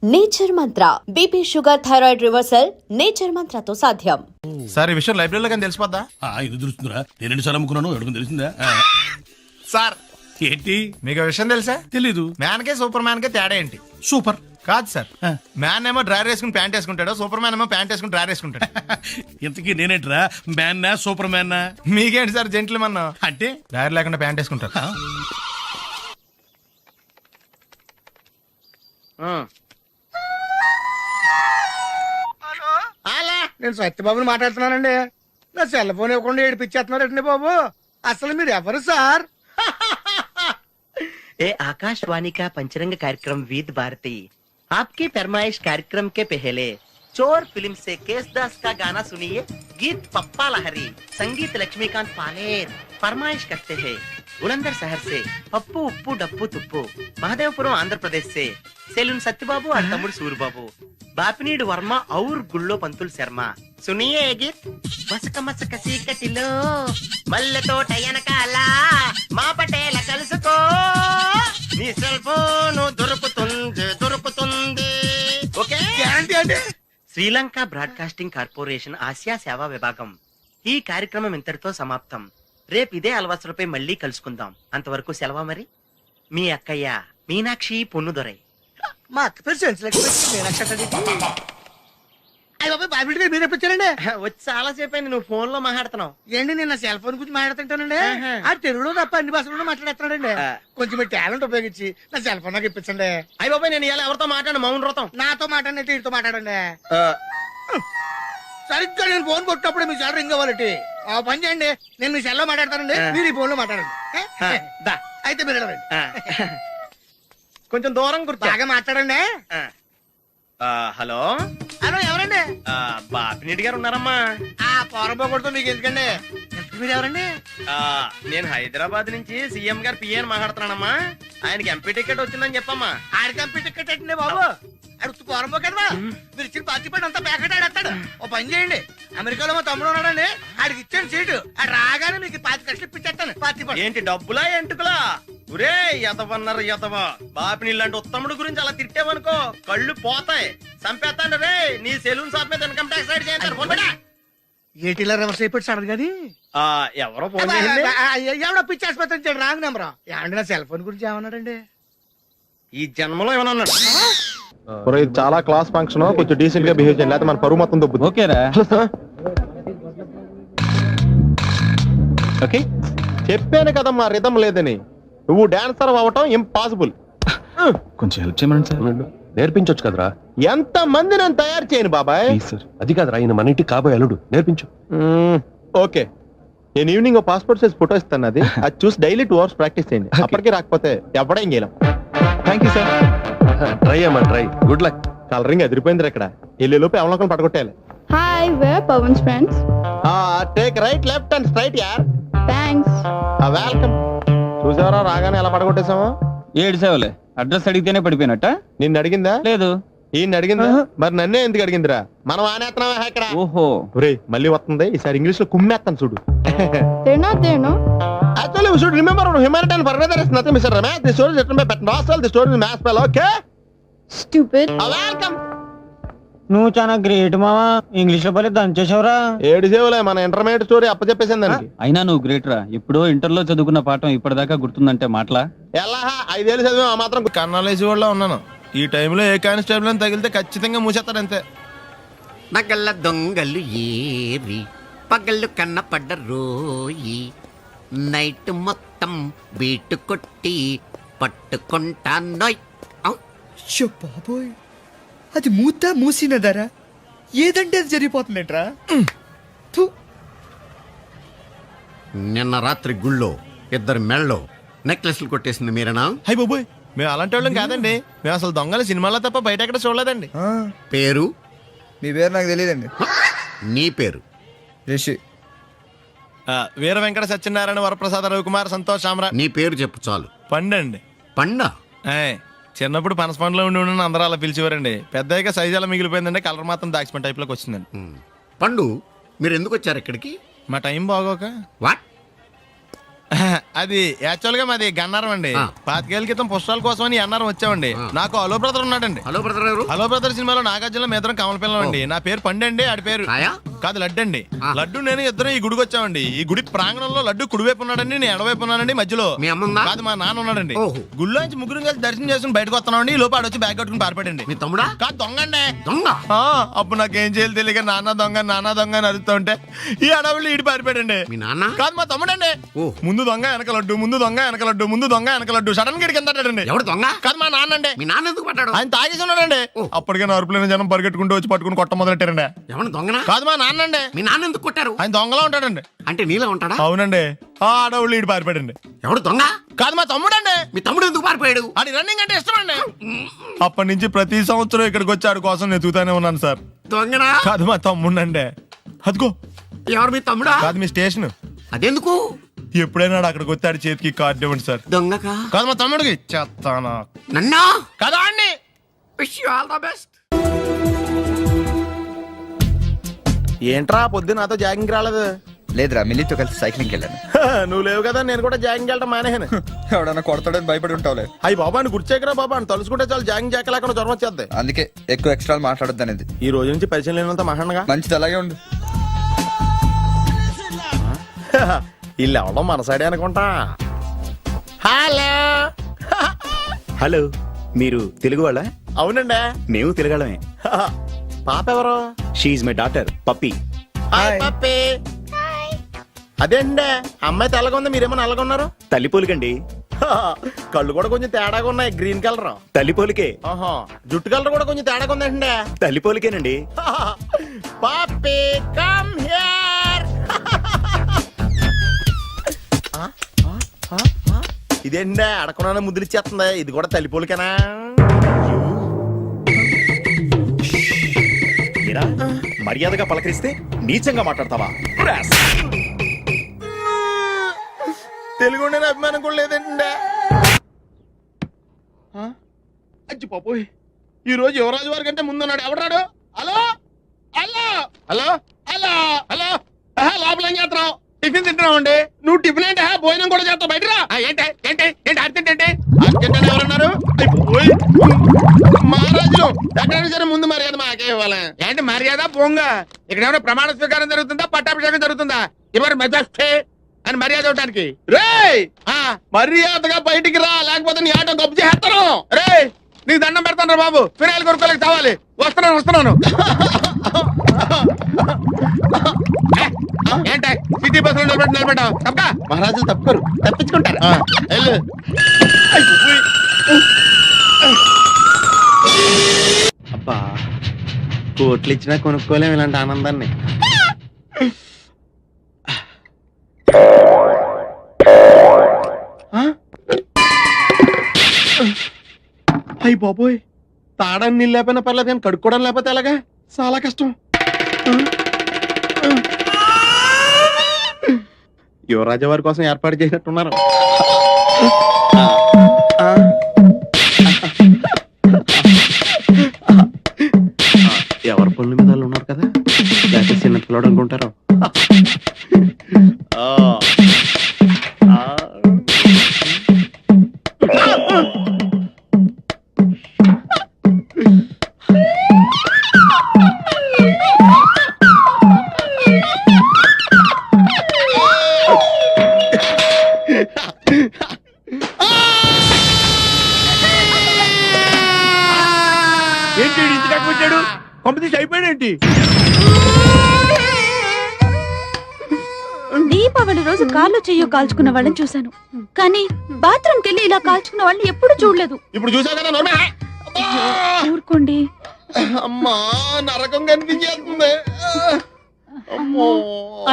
Nature Mantra BP sugar thyroid reversal nature మంత్రతో సాధ్యం. Sir ఈ విషయం లైబ్రరీలో కానీ తెలిసిపోద్దా? ఇది తెలుస్తుందిరా, నేను 2 సార్లు అమ్ముకున్నాను, ఎవరికి తెలిసిందా? సార్ ఏంటి మీకు విషయం తెలుసా? తెలీదు. మ్యాన్ కే సూపర్ మ్యాన్ కే తేడా ఏంటి? సూపర్ కాదు సార్, మ్యాన్ ఏమో డ్రైర్ వేసుకుని ప్యాంట్ వేసుకుంటాడు, సూపర్ మ్యాన్ ఏమో ప్యాంట్ వేసుకుని డ్రైర్ వేసుకుంటాడు. ఇంతకీ నేనేంట్రా, మ్యాన్నా సూపర్ మ్యాన్నా? మీకేంటి సార్ జెంట్లు మన్నా అంటే డ్రైర్ లేకుండా ప్యాంట్ వేసుకుంటారు. నేను సత్యబాబుని మాట్లాడుతున్నానండి. నా సెల్ ఫోన్ ఇవ్వకుండా ఏడిపించేస్తున్నారండి బాబు. అసలు మీరు ఎవరు సార్? ए आकाशवाणी का पंचरंग कार्यक्रम विद भारती आपकी फरमाइश कार्यक्रम के पहले चोर फिल्म से केसदास का गाना सुनिए. गीत पप्पा लहरी, संगीत लक्ष्मीकांत पालेर. फरमाइश करते हैं बुलंदर शहर से पप्पू उप्पू डप्पू तुप्पू, महादेवपुरम आंध्र प्रदेश से सेलून सत्यबाबू और तमुड़ सूरबाबू, बापिनीड वर्मा और गुल्लो पंतुल शर्मा. सुनिए ये गीत. మసక మసక సీకటిలో మల్లెతో టయనకాల మా పటేల కలుసుకో, నీ సెల్ ఫోన్ దొరుకుతుంది. ఓకే. గ్యారంటీ అండి. శ్రీలంక బ్రాడ్కాస్టింగ్ కార్పొరేషన్ ఆసియా సేవా విభాగం. ఈ కార్యక్రమం ఇంతటితో సమాప్తం. రేపు ఇదే అలవాసులపై మళ్ళీ కలుసుకుందాం. అంతవరకు సెలవా మరి. మీ అక్కయ్య మీనాక్షి పొన్నుదొరై. మా అక్క పేరు సెన్సిలక్ష్మి. అయ్య బాబు బాబీ గారు మీరు ఎప్పుడు వచ్చారండి? వచ్చి చాలా సేపు అయింది, నువ్వు ఫోన్ లో మాట్లాడుతున్నావు. ఏంటి నేను నా సెల్ ఫోన్ గురించి మాట్లాడుతుంటానండి. ఆ తెలుగులో తప్ప అన్ని భాషల్లో మాట్లాడేస్తున్నాడండి. కొంచెం మీ టాలెంట్ ఉపయోగించి నా సెల్ ఫోన్ నాకు ఇప్పించండి. అయ్య బాబాయ్, నేను ఇలా ఎవరితో మాట్లాడు, మౌన్ వ్రతం. నాతో మాట్లాడినట్టు వీటితో మాట్లాడండి. సరిగ్గా నేను ఫోన్ కొట్టినప్పుడు మీ సెల్ రింగ్ అవ్వాలంటే ఆ పని చేయండి. నేను మీ సెల్ లో మాట్లాడతానండి, మీరు ఈ ఫోన్ లో మాట్లాడండి. దా. అయితే మీరు వెళ్ళండి. కొంచెం దూరం గుర్తు. బాగా మాట్లాడండి. హలో హలో, ఎవరండి? బాపినీటి గారు ఉన్నారమ్మా? ఆ పోరపోకూడదు మీకు ఎందుకండి. మీరు ఎవరండి? నేను హైదరాబాద్ నుంచి సీఎం గారు పిఏ మాట్లాడుతున్నానమ్మా. ఆయనకి ఎంపీ టికెట్ వచ్చిందని చెప్పమ్మా. ఆడికి ఎంపీ టికెట్ ఏంటండి బాబు? అడుగుతూ పోరపో కదా. మీరు ఇచ్చిన పార్టీ పడి అంతా ప్యాకెట్ ఆడేస్తాడు. ఓ పని చేయండి, అమెరికాలో మా తమ్ముడు ఉన్నాడండి, ఆడికి ఇచ్చాను సీటు. ఆడు రాగానే మీకు 5 లక్షలు ఇప్పించేస్తాను పార్టీ పడి. ఏంటి డబ్బులా ఎంటుకులా? ఒరే ఎదవన్నారు ఎదవ. బాపిని లాంటి ఉత్తముడు గురించి అలా తిట్టావనుకో కళ్ళు పోతాయి, చంపేస్తాను రే. నీ సెలూన్ షాప్ మీద ఇన్కమ్ ట్యాక్స్ రైడ్ చేస్తారు. ఏటీలో రివర్స్ అయిపోయి సడన్ గది. ఎవరో ఫోన్ చేసింది. ఎవడో పిచ్చి ఆసుపత్రి ఇచ్చాడు, రాంగ్ నెంబర్. ఏమండి నా సెల్ ఫోన్ గురించి ఏమన్నాడండి? ఈ జన్మలో ఏమన్నా అన్నాడు? ఇది చాలా క్లాస్ ఫంక్షన్, కొంచెం డీసెంట్ గా బిహేవ్ చేయాలి, లేకపోతే మన పరువు మొత్తం దొబ్బుతుంది. ఓకేరా? ఓకే, చెప్పాను కదా మా రిథం లేదని. నువ్వు డాన్సర్ అవ్వటం ఇంపాసిబుల్. కొంచెం హెల్ప్ చేయమని సార్. నేర్పించొచ్చు కదరా. ఎంత మంది నన్ను తయారు చేయను బాబాయ్. సార్ అది కాదురా, ఆయన మన ఇంటికి కాబోయే అల్లుడు, నేర్పించు. ఓకే, నేను ఈవినింగ్ పాస్పోర్ట్ సైజ్ ఫోటో ఇస్తాను, అది చూసి డైలీ 2 hours ప్రాక్టీస్ చేయండి. అప్పటికే రాకపోతే ఎవడేం చేయలేం. Thank you sir. ట్రై అమ్మా ట్రై. Good luck. కలరింగ్ ఎదిరిపోయింది ఇక్కడ. లోపు ఎవరికైనా పడగొట్టాలి. Hi, we're Pawan's friends. Take right left and straight యార్. Thanks. వెల్కమ్. చూసావరా రాగానే ఎలా పడగొట్టేసామా? 7 సేవలే. అడ్రస్ అడిగితేనే పడిపోయినట్ట. నిన్ను అడిగిందా? లేదు. ఈయన అడిగిందా? మరి నన్నే ఎందుకు అడిగిందిరా? మనం ఆనేస్తున్నావా ఇక్కడ? ఓహో, ఒరేయ్ మళ్ళీ వస్తుంది, ఈసారి ఇంగ్లీష్ లో కుమ్మేస్తాను చూడు. They're not there, no? Actually, we should remember humanitarian for weather is nothing, Mr. Ramesh. The story is written by Pat Nossel. The story is mass spell, okay? Stupid. Welcome. నువ్వు చాలా great మావా, English లో పని దంచేసావురా. 7 సేవలే, మన intermediate story అప్పచెప్పేసింది దానికి. అయినా నువ్వు great రా. ఇప్పుడు ఇంటర్లో చదువుకున్న పాఠం ఇప్పటిదాకా గుర్తుందంటే మాటలా? ఎలా 5 ఏళ్ళు చదివా ఆ మాత్రం. కన్నాలేసి వాళ్ళ ఉన్నాను. ఈ టైంలో ఏ కానిస్టేబుల్ అని తగిలితే ఖచ్చితంగా మూసేస్తారు అంతే. నగల్ల దొంగలు ఏరి పగళ్ళు కన్నపడ్డ రోయి, నైట్ మొత్తం బీటు కొట్టి పట్టుకుంటానోయ్. బాబోయ్, అది మూసినదరా? ఏదంటే అది జరిగిపోతుందేంట్రా? నిన్న రాత్రి గుళ్ళో 2 మెళ్ళలో నెక్లెస్లు కొట్టేసింది మీరేనా? హై బాబోయ్, మేము అలాంటి వాళ్ళం కాదండి. మేము అసలు దొంగలు సినిమాలో తప్ప బయట ఎక్కడ చూడలేదండి. పేరు? మీ పేరు నాకు తెలియదండి. నీ పేరు? రిషి. వీర వెంకట సత్యనారాయణ వరప్రసాద రవికుమార్ సంతోష్ సామ్రాట్. నీ పేరు చెప్పు చాలు. పండండి. పండా? చిన్నప్పుడు పనస పండులో ఉండి అందరూ అలా పిలిచేవారండి. పెద్దగా సైజ్ అలా మిగిలిపోయిందండి, కలర్ మాత్రం దాక్సిపెన్ టైప్ లోకి వచ్చిందండి. పండు, మీరు ఎందుకు వచ్చారు ఇక్కడికి? మా టైం బాగోక. వాట్? అది యాక్చువల్ గా మాది గన్నారం అండి. 25 ఏళ్ల క్రితం పుష్పాల కోసం అని అన్నారం వచ్చామండి. నాకు హలో బ్రదర్ ఉన్నాడండి. హలో బ్రదర్ ఎవరు? హలో బ్రదర్ సినిమాలో నాగార్జున మేదరం కమల పిల్లం అండి. నా పేరు పండండి, ఆడి పేరు కాయా? కాదు లడ్డు అండి. లడ్డు నేను ఇద్దరం ఈ గుడికి వచ్చామండి. ఈ గుడి ప్రాంగణంలో లడ్డు కుడివైపు ఉన్నాడండి, నేను ఎడవైపు ఉన్నానండి. మధ్యలో మీ అమ్మ ఉందా? కాదు మా నాన్న ఉన్నాడండి. ఓహో. గుళ్ళోంచి ముగ్గురు కలిసి దర్శనం చేసుకుని బయటకు వస్తున్నామండి. ఈ లోపు ఆడొచ్చి బ్యాగ్ కట్టుకుని పారిపడండి. మీ తమ్ముడా? కాదు దొంగండి. దొంగ? అప్పుడు నాకేం చేయాలి తెలియక నాన్న దొంగ అని అరుస్తూ ఉంటే ఈ అడవులు ఈడి పారిపోయాడండి. మీ నాన్న? కాదు మా తమ్ముడండి. ఓ. ముందు దొంగ వెనక లడ్డు, ముందు దొంగ వెనక లడ్డు, ముందు దొంగ వెనక లడ్డు. సడన్ గా కిందండి. ఎవడు దొంగ? కాదు మా నాన్న అండి. మీ నాన్న ఎందుకు పట్టాడు? ఆయన తాగేసి ఉన్నాడండి. అప్పటికే నరుపులైన జనం పరిగెట్టుకుంటూ వచ్చి పట్టుకుని కొట్ట మొదలెట్టారండి. ఎవడు దొంగనా? కాదు మా నాన్న అండి. మీ నాన్న ఎందుకు కొట్టారు? ఆయన దొంగలా ఉంటాడండి. అంటే నీలా ఉంటాడా? అవునండి. ఆ అడవులు ఈడు పారిపోయాడండి. ఎవడు దొంగ? కాదు మా తమ్ముడండి. మీ తమ్ముడు ఎందుకు పారిపోయాడు? అది రన్నింగ్ అంటే ఇష్టం అండి. అప్పటి నుంచి ప్రతి సంవత్సరం ఇక్కడికి వచ్చి ఆడి కోసం వెతుకుతానే ఉన్నాను సార్. దొంగనా? కాదు మా తమ్ముడండి. అదిగో. ఎవరు మీ తమ్ముడా? కాదు మీ స్టేషన్. అదెందుకు? ఎప్పుడైనా అక్కడికి వచ్చి ఆడి చేతికి కార్డు ఇవ్వండి సార్. దొంగకా? కాదు మా తమ్ముడికి చెత్తానా. నన్నా? కదా అండి. Wish you all the best. ఏంట్రా పొద్దున నాతో జాగింగ్ రాలేదు? లేదురా, మిల్లీతో కలిసి సైక్లింగ్ వెళ్ళాను. నువ్వు లేవు కదా, నేను కూడా జాగింగ్ వెళ్ళడం మానేహాను. ఎవడన్నా కొడతాడని భయపడి ఉంటావులే. అయ్యి బాబా అని గుర్చేకరా బాబా అని తలుసుకుంటే చాలు జాగింగ్ చేయలేకుండా జ్వరం వచ్చేద్ది. అందుకే ఎక్కువ ఎక్స్ట్రా మాట్లాడొద్దు అనేది. ఈ రోజు నుంచి పరిచయం లేనంత మహానగా మంచిది, అలాగే ఉండు. వీళ్ళు ఎవడం మన సైడే అనుకుంటా. హలో హలో, మీరు తెలుగు వాళ్ళ? అవునండి, మేము తెలుగాళ్ళమే. పాప ఎవరు? She my daughter Pappi. Hi Pappi. అదేండి అమ్మాయి తెల్లగా ఉంది, మీరేమో నల్లగా ఉన్నారు. తల్లిపోలికండి. కళ్ళు కూడా కొంచెం తేడాగా ఉన్నాయి, గ్రీన్ కలర్. తల్లిపోలికే. జుట్టు కలర్ కూడా కొంచెం తేడాగా ఉందండి. తల్లిపోలికేనండి. పప్పి కమ్ హియర్. ఇదేండి అడగకుండా ముద్దులు ఇచ్చేస్తుంది. ఇది కూడా తల్లిపోలికేనా? ఏరా, మర్యాదగా పలకరిస్తే నీచంగా మాట్లాడతావా? తెలుగు అభిమానం కూడా లేదండి. అచ్చి పాపోయ్, ఈ రోజు యువరాజు వారి కంటే ముందున్నాడు. ఎవడాడు? Hello hello hello hello hello లోపల ఏం చేస్తున్నావు? టిఫిన్ తింటున్నావు అండి. నువ్వు టిఫిన్ ఏంటి? భోజనం కూడా చేస్తావు. బయటరా. ఏంటి ఏంటి ఏంటి అర్జెంట్ ఏంటి? అర్జెంట్ అంటే ఎవరన్నారు? మహారాజులు ఎక్కడైనా సరే ముందు మర్యాద మాకే ఇవ్వాలి. ఏంటి మర్యాద? పోంగ ఇక్కడ ఏమైనా ప్రమాణ స్వీకారం జరుగుతుందా, పట్టాభిషేకం జరుగుతుందా? ఎవరు మెజాస్టే అని మర్యాద ఇవ్వడానికి. రే మర్యాదగా బయటికి రా, లేకపోతే నీ ఆటో గొప్ప చేస్తాను. రే నీకు దండం పెడతాను రా బాబు, ఫినాయిల్ కొనుక్కోలేక కావాలి. వస్తున్నాను. ఏంట సిటీ బస్సులో నిలబెట్టావు? తప్పక మహారాజులు తప్పుకోరు, తప్పించుకుంటారు. అబ్బా కోట్లు ఇచ్చినా కొనుక్కోలేము ఇలాంటి ఆనందాన్ని. అయ్యి బాబోయ్, తాడానికి నీళ్ళు లేకపోయినా పర్లేదు కానీ కడుక్కోవడం లేకపోతే ఎలాగా? చాలా కష్టం. యువరాజు వారి కోసం ఏర్పాటు చేసినట్టున్నారు. ఎవరి పనుల మీద వాళ్ళు ఉన్నారు కదా, లేకపోతే చిన్న పిల్లడు అనుకుంటారు. ఏంటి ఇంటి దాకా వచ్చాడు? కంపెనీస్ అయిపోయాడేంటి? దీపావళి రోజు కాళ్ళు చెయ్యో కాల్చుకున్న వాళ్ళని చూశాను, కానీ బాత్రూమ్కి వెళ్ళి ఇలా కాల్చుకున్న వాళ్ళని ఎప్పుడు చూడలేదు. ఇప్పుడు చూసావు కదా నోర్మే. ఊరుకోండి. అమ్మా నరకం కనిపించేస్తుంది.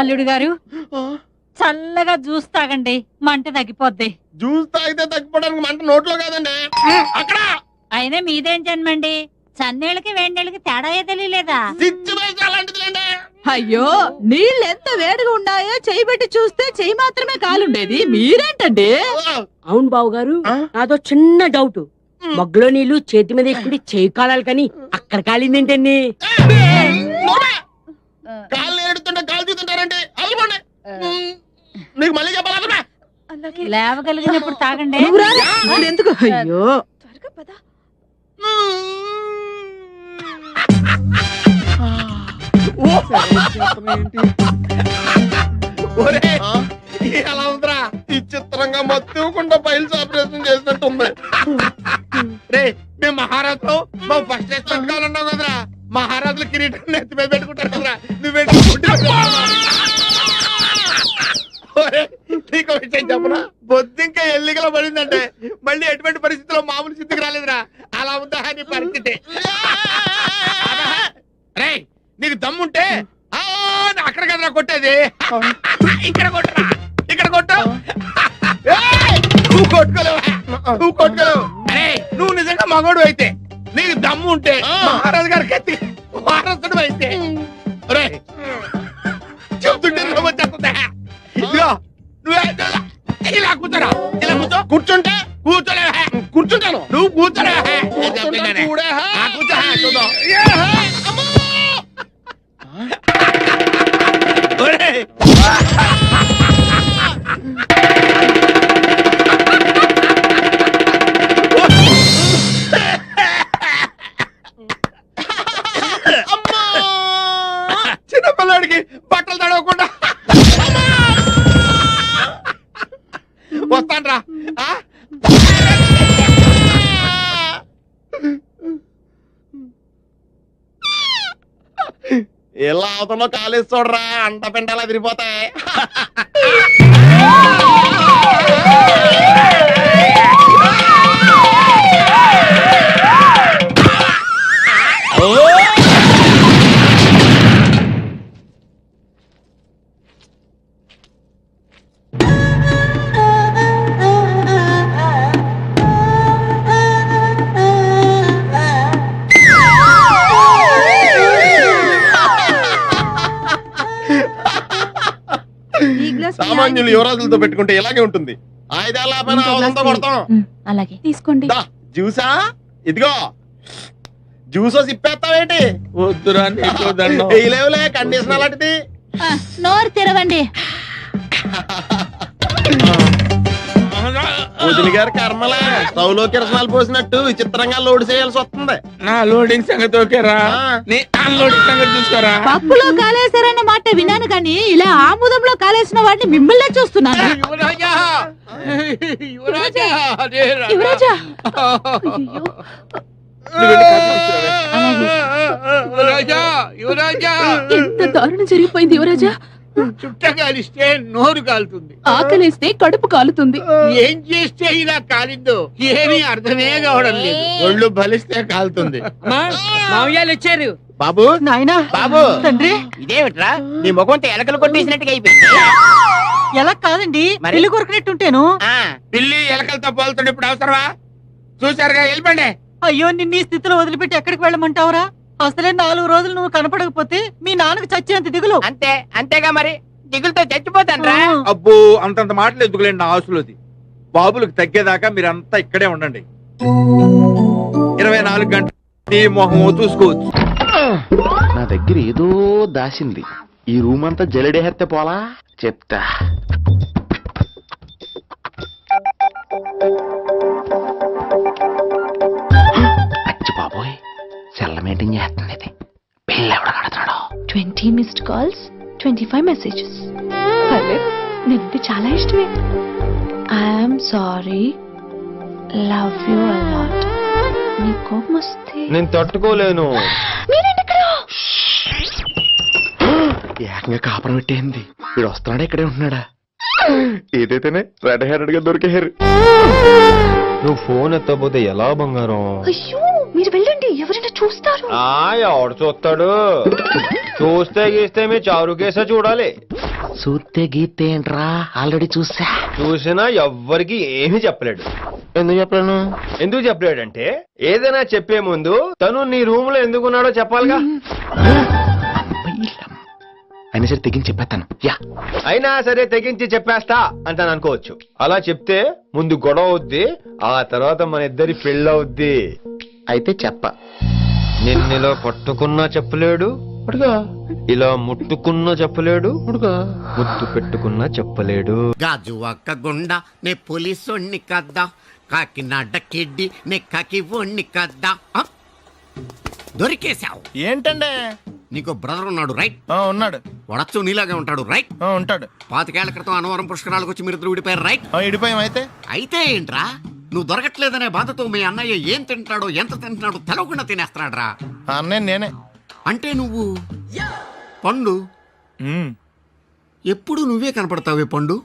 అల్లుడు గారు చల్లగా జ్యూస్ తాగండి, మంట తగ్గిపోద్ది. జ్యూస్ తాగితే తగ్గిపోవడానికి మంట నోట్లో కాదండి, అక్కడ. అయినా మీదేం జన్మండి, చన్నేళ్ళకి వేడినీళ్ళకి తేడా తెలియలేదా? అయ్యో నీళ్ళు ఎంత వేడిగా ఉన్నాయో చెయ్యి పెట్టి చూస్తే చెయ్యి మాత్రమే కాలుండేది, మీరేంటండి? అవును బావు గారు, నాదో చిన్న డౌట్. మగ్గులో నీళ్లు చేతి మీద ఎక్కువ చేయి కాలాలి కానీ అక్కడ కాలిందేంటండి? కాళ్ళు ఏడుతుంటే కాలు చూస్తుంటారంటే అల్లుకోండి. నీకు మళ్ళీ చెప్పాలా? లేవగలిగినప్పుడు తాగండి. ఎందుకు అయ్యో త్వరగా పద. ఒరే, ఎలా ఉందిరా? విచిత్రంగా మత్తుకుండా ఫైల్స్ ఆపరేషన్ చేసినట్టుంది. రే, మేము మహారాజు మా ఫస్ట్ రెస్పెక్ట్ కావాలన్నావు కదరా. మహారాజుల కిరీటం నెత్తి మీద పెట్టుకుంటారు కదరా. నువ్వేంటి నీకు విషయం చెప్పనా? బొద్దింకా ఎల్లిగలో పడిందంటే మళ్ళీ ఎటువంటి పరిస్థితిలో మామూలు స్థితికి రాలేదురా. అలా ఉందా నీ పరిస్థితి? రే, నీకు దమ్ముంటే అక్కడ కదరా కొట్టేది. ఇక్కడ కొట్టరా, ఇక్కడ కొట్టు. నువ్వు కొట్టుకోలేవు, నువ్వు కొట్టుకోలేవు. అరే, నువ్వు నిజంగా మగోడు అయితే, నీకు దమ్ము ఉంటే మహారాజు గారికి ఎత్తి వారసుడు అయితే చెప్తుంటే వచ్చేస్తుందా? ఇదిగో నువ్వు ఇలా కూర్చోరా, ఇలా కూర్చో. కూర్చుంటే కూర్చోలేవా? కూర్చుంటాను. నువ్వు కూర్చోలేవా? కూర్చో, చూద్దాం. చిన్నపిల్లాడికి బట్టలు తడవకుండా వస్తాన్రా. ఎలా అవుతుందో కాలేజ్ చూడరా, అంట పెంటలా తిరిగిపోతాయి. సామాన్యులు యువరాజులతో పెట్టుకుంటే ఇలాగే ఉంటుంది. ఆయుధాలతో కొడతాం. అలాగే తీసుకోండి. జ్యూసా? ఇదిగో జ్యూసో సిప్పేస్తావేంటి? వద్దురా, లేవులే కండిషన్ అలాంటిది. నోరు తెరవండి. వదిలి గారి కర్మలే, స్టవ్లో కిరసనాలు పోసినట్టు విచిత్రంగా లోడ్ చేయాల్సి వస్తుంది. నా లోడింగ్ సంగతి ఓకేరా, నీ అన్లోడింగ్ సంగతి చూసుకోరా. పప్పులో కాలేశారన్న మాట విన్నాను కానీ ఇలా ఆముదంలో కాలేసిన వాడిని మిమ్మల్నే చూస్తున్నాను. యువరాజా, యువరాజా, యువరాజా, యువరాజా, యువరాజా, ఎంత దారుణం జరిగిపోయింది యువరాజా. చుట్ట కాలిస్తే నోరు కాలుతుంది, ఆకలిస్తే కడుపు కాలుతుంది. ఏం చేస్తే ఇలా కాలిందో ఏమీ అర్థమే కావడం లేదు. ఒళ్ళు బలిస్తే కాలుతుంది. మామయ్యాలు వచ్చారు. బాబు, నాయనా, బాబు, తండ్రి. ఇదేమిట్రా నీ ముఖంతో ఎలకలు కొట్టేసినట్టుగా అయిపోయింది. ఎలా కాదండి, పిల్లి కొరికినట్టుంటేను. పిల్లి ఎలకలతో పోలుతుండే ఇప్పుడు అవసరమా? చూసారుగా, వెళ్ళిపోండి. అయ్యో, నిన్ను ఈ స్థితిలో వదిలిపెట్టి ఎక్కడికి వెళ్ళమంటావురా? అసలే 4 రోజులు నువ్వు కనపడకపోతే మీ నాన్నకు చచ్చేంత దిగులు. అంతే, అంతేగా మరి, దిగులతో చచ్చిపోతాను. అబ్బో, అంతంత మాటలు ఎందుకులేండి నా ఆశలోది. బాబులకు తగ్గేదాకా మీరంతా ఇక్కడే ఉండండి. 24 గంటలు నీ మొహం చూసుకోవచ్చు. నా దగ్గర ఏదో దాసింది. ఈ రూమ్ అంతా జలడేహెత్తే పోలా చెప్తా. అచ్చి బాబోయ్, సెల్ల మెయింటైన్ చేస్తుంది ఇది. పిల్ల ఎవడ కడుతున్నాడు? 20 మిస్డ్ కాల్స్, 25 మెసేజెస్. నిన్ను చాలా ఇష్టమే. I'm sorry, love you a lot. నీ కోపం వస్తే నేను తట్టుకోలేను. ఏకంగా కాపురం పెట్టేంది. వీడు వస్తున్నాడా, ఇక్కడే ఉంటున్నాడా? ఏదైతేనే రెడ్ హ్యాండెడ్ గా దొరికారు. నువ్వు ఫోన్ ఎత్తపోతే ఎలా బంగారం? అయ్యో, మీరు వెళ్ళండి, ఎవరైనా చూస్తారు. ఎవడు చూస్తాడు? చూస్తే గీస్తే మీ చారు కేసా చూడాలి. చూస్తే గీతే ఏంట్రా, ఆల్రెడీ చూసినా ఎవ్వరికి ఏమీ చెప్పలేడు. ఎందుకు చెప్పలేను? ఎందుకు చెప్పలేడంటే ఏదైనా చెప్పే ముందు తను నీ రూమ్ లో ఎందుకున్నాడో చెప్పాలిగా. అయినా సరే తెగించి చెప్పేస్తాను. అయినా సరే తెగించి చెప్పేస్తా అంటాను అనుకోవచ్చు. అలా చెప్తే ముందు గొడవ అవుద్ది, ఆ తర్వాత మన ఇద్దరి పెళ్ళవుద్ది. అయితే చెప్ప. నిన్నెలో పట్టుకున్నా చెప్పలేడు, ఇలా ముట్టుకున్నా చెప్పలేడు ముద్దు పెట్టుకున్నా చెప్పలేడు. గాజు ఒక్క గుండ నే పోలీసోణ్ణి కద్దా, కాకినాడ కిడ్డి నే కాకి ఓణ్ణి కద్దా. దొరికేశావు. ఏంటండి? నీకు బ్రదర్ ఉన్నాడు రైట్? ఉన్నాడు. వడచ్చు నీలాగే ఉంటాడు రైట్? ఉంటాడు. 25 ఏళ్ల క్రితం అనవరం పుష్కరాలకు వచ్చి మీరిద్దరు విడిపోయారు రైట్? ఇడిపోయాం. అయితే ఏంట్రా నువ్వు దొరకట్లేదనే బాధతో మీ అన్నయ్య ఏం తింటాడో ఎంత తింటున్నాడో తెలవకుండా తినేస్తున్నాడ్రా. అన్నయ్య నేనే. అంటే నువ్వు పండు ఎప్పుడు నువ్వే కనపడతావే పండు.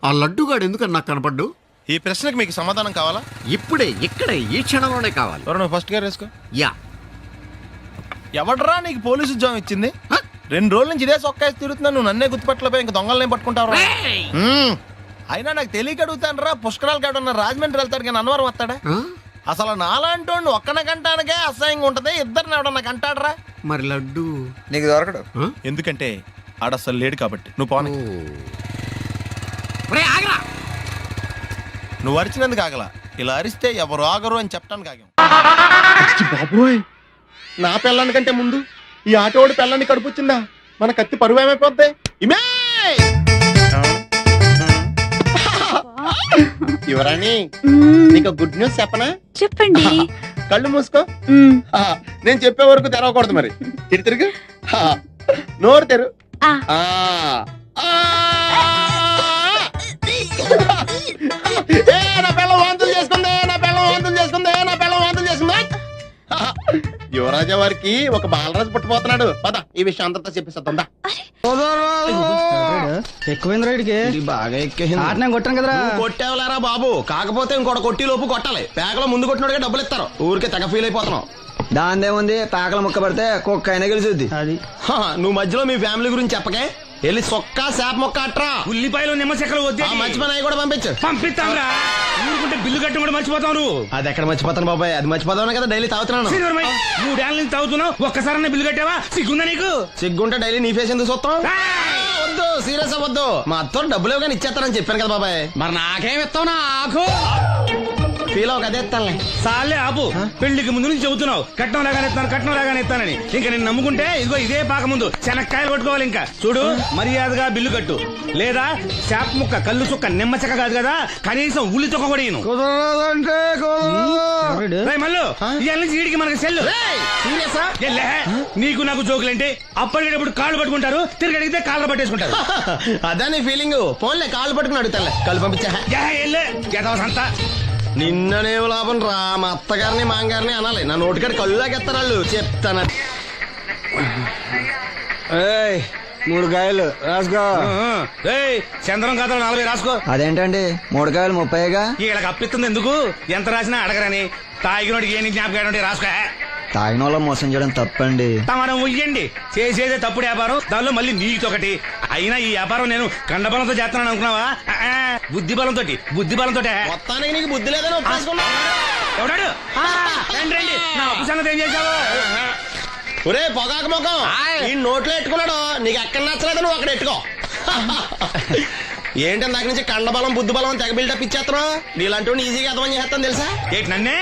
ఆ లడ్డుగాడు ఎందుకని నాకు కనపడ్డు? ఈ ప్రశ్నకు మీకు సమాధానం కావాలా? ఇప్పుడే ఇక్కడే ఈ క్షణంలోనే కావాలి. నువ్వు ఫస్ట్ గేర్ వేసుకో. యా. ఎవడరా నీకు పోలీసు ఉద్యోగం ఇచ్చింది? 2 రోజుల నుంచి ఇదే సొక్కాసి తిరుగుతున్నా, నువ్వు నన్నే గుర్తుపట్టలేపోయి ఇంక దొంగలనే పట్టుకుంటావు. అయినా నాకు తెలియక అడుగుతాను రా, పుష్కరాలు కాడున్న రాజమండ్రి వెళ్తాడు కానీ అన్నవరం వస్తాడా? అసలు నాలాంటి ఒక్కన కంటానికే అసహ్యంగా ఉంటది, ఇద్దరిని ఎవడన్నా కంటాడరా? మరి లడ్డు నీకు దొరకడు. ఎందుకంటే ఆడ అసలు లేడు కాబట్టి. నువ్వు పోనీ. నువ్వు అరిచినందుకు ఆగలా, ఇలా అరిస్తే ఎవరు ఆగరు అని చెప్పడానికి ఆగాం. బాబోయ్, నా పిల్లాని కంటే ముందు ఈ ఆటోడి పిల్లాన్ని కడుపుచ్చిందా? మన కత్తి పరువు ఏమైపోద్ది? ఇమే యువరాణి, నీకు గుడ్ న్యూస్ చెప్పనా? చెప్పండి. కళ్ళు మూసుకో. నేను చెప్పే వరకు తెరవకూడదు. మరి తిరుగు. నోరు తెరు. నా పిల్ల వాంతులు చేసుకుంది, నా పిల్ల వాంతులు చేసుకుంది, నా పిల్ల వాంతులు చేసుకుంది. యువరాజా వారికి ఒక బాలరాజు పుట్టబోతున్నాడు. పద ఈ విషయం అంతా చెప్పేస్తుందా? ఎక్కువైంది రైడ్కి బాగా ఎక్కేసింది. కొట్టాను కదరా. కొట్టేవలేరా బాబు, కాకపోతే ఇంకోటి కొట్టి లోపు కొట్టాలి. పేకలో ముందు కొట్టినోడిగా డబ్బులు ఇస్తారు. ఊరికే తెగ ఫీల్ అయిపోతున్నావు. దాందేముంది, పేకల ముక్క పడితే కుక్క అయినా గెలిచుద్ది. అది నువ్వు మధ్యలో మీ ఫ్యామిలీ గురించి చెప్పకే. వెళ్ళి సొక్క శాప మొక్క అట్రా. ఉల్లిపాయలు నిమ్మ చెక్కలు వద్దే. మంచి పని అవి కూడా పంపించు. పంపిస్తాంరా. ఊరుకుంటే బిల్లు కట్టి కూడా మర్చిపోతావు నువ్వు. అది ఎక్కడ మర్చిపోతాను బాబాయ్, అది మర్చిపోతాను కదా డైలీ తాగుతున్నాను. 3 ఏళ్ళ నుంచి తాగుతున్నావు, ఒక్కసారి బిల్లు కట్టావా? సిగ్గుందా నీకు? సిగ్గుంటే డైలీ నీ ఫేస్ ఎందుకు చూస్తాం? వద్దు, సీరియస్ అవ్వద్దు. మా అత్తో డబ్బులు కానీ ఇచ్చేస్తానని చెప్పాను కదా బాబాయ్. మరి నాకేం ఇస్తావు? నాకు ఫీల్ అవ్వక అదే ఇస్తానులే. సాలే ఆపు. పెళ్లికి ముందు నుంచి చెబుతున్నావు కట్నం లాగానే ఇస్తాను, కట్నం లాగానే ఇస్తానని. ఇంకా నేను నమ్ముకుంటే ఇదిగో ఇదే పాక ముందు శనక్కాయలు కొట్టుకోవాలి. ఇంకా చూడు, మర్యాదగా బిల్లు కట్టు, లేదా చేప ముక్క, కళ్ళు చుక్క, నిమ్మ చెక్క కాదు కదా, కనీసం ఉల్లి చుక్క కూడా ఇయ్యను. మళ్ళీ ఇవాళ నుంచి వీడికి మనకి సెల్లు. నీకు నాకు జోకులంటే అప్పటికేటప్పుడు కాళ్ళు పట్టుకుంటారు, తిరిగి అడిగితే కాళ్ళు పట్టేసుకుంటారు. అదే నీ ఫీలింగ్. ఫోన్లే కాళ్ళు పట్టుకుని అడుగుతానులే. కాళ్ళు పంపించా. నిన్ననే లాభం రా. మా అత్తగారిని మాంగారిని అనాలి. నా నోటికాడ కళ్ళులాగెత్తారు వాళ్ళు. చెప్తాను. 3 కాయలు రాసుకో. చంద్రం కథలు 40 రాసుకో. అదేంటండి 3 కాయలు 30గా? వీళ్ళకి అప్పిస్తుంది ఎందుకు? ఎంత రాసినా అడగరని. తాగినోడికి ఏ జ్ఞాపకం రాసుకో. తాగిన వాళ్ళ మోసం చేయడం తప్పండి. మనం ఉయ్యండి, చేసేదే తప్పుడు వ్యాపారం, దానిలో మళ్ళీ నీతొకటి. అయినా ఈ వ్యాపారం నేను కండబలంతో చేస్తున్నాను అనుకున్నావా? బుద్ధి బలంతో. మొత్తానికి నీకు బుద్ధి లేదని ఒప్పేసుకున్నా. ఎవడాడు? రండి, నా అప్పు సంగతి ఏం చేశావు? ఒరే పొగాకు ముఖం, ఈ నోట్లో ఎట్టుకున్నాడు. నీకు ఎక్కడ నచ్చలేదు, నువ్వు అక్కడ ఎట్టుకో. ఏంటి దాని నుంచి కండబలం బుద్ధి బలం తెగ బిల్డప్ ఇచ్చేస్తున్నావు? నీలాంటి ఈజీగా అర్థం చేస్తాను తెలుసా? ఏంటి నన్నే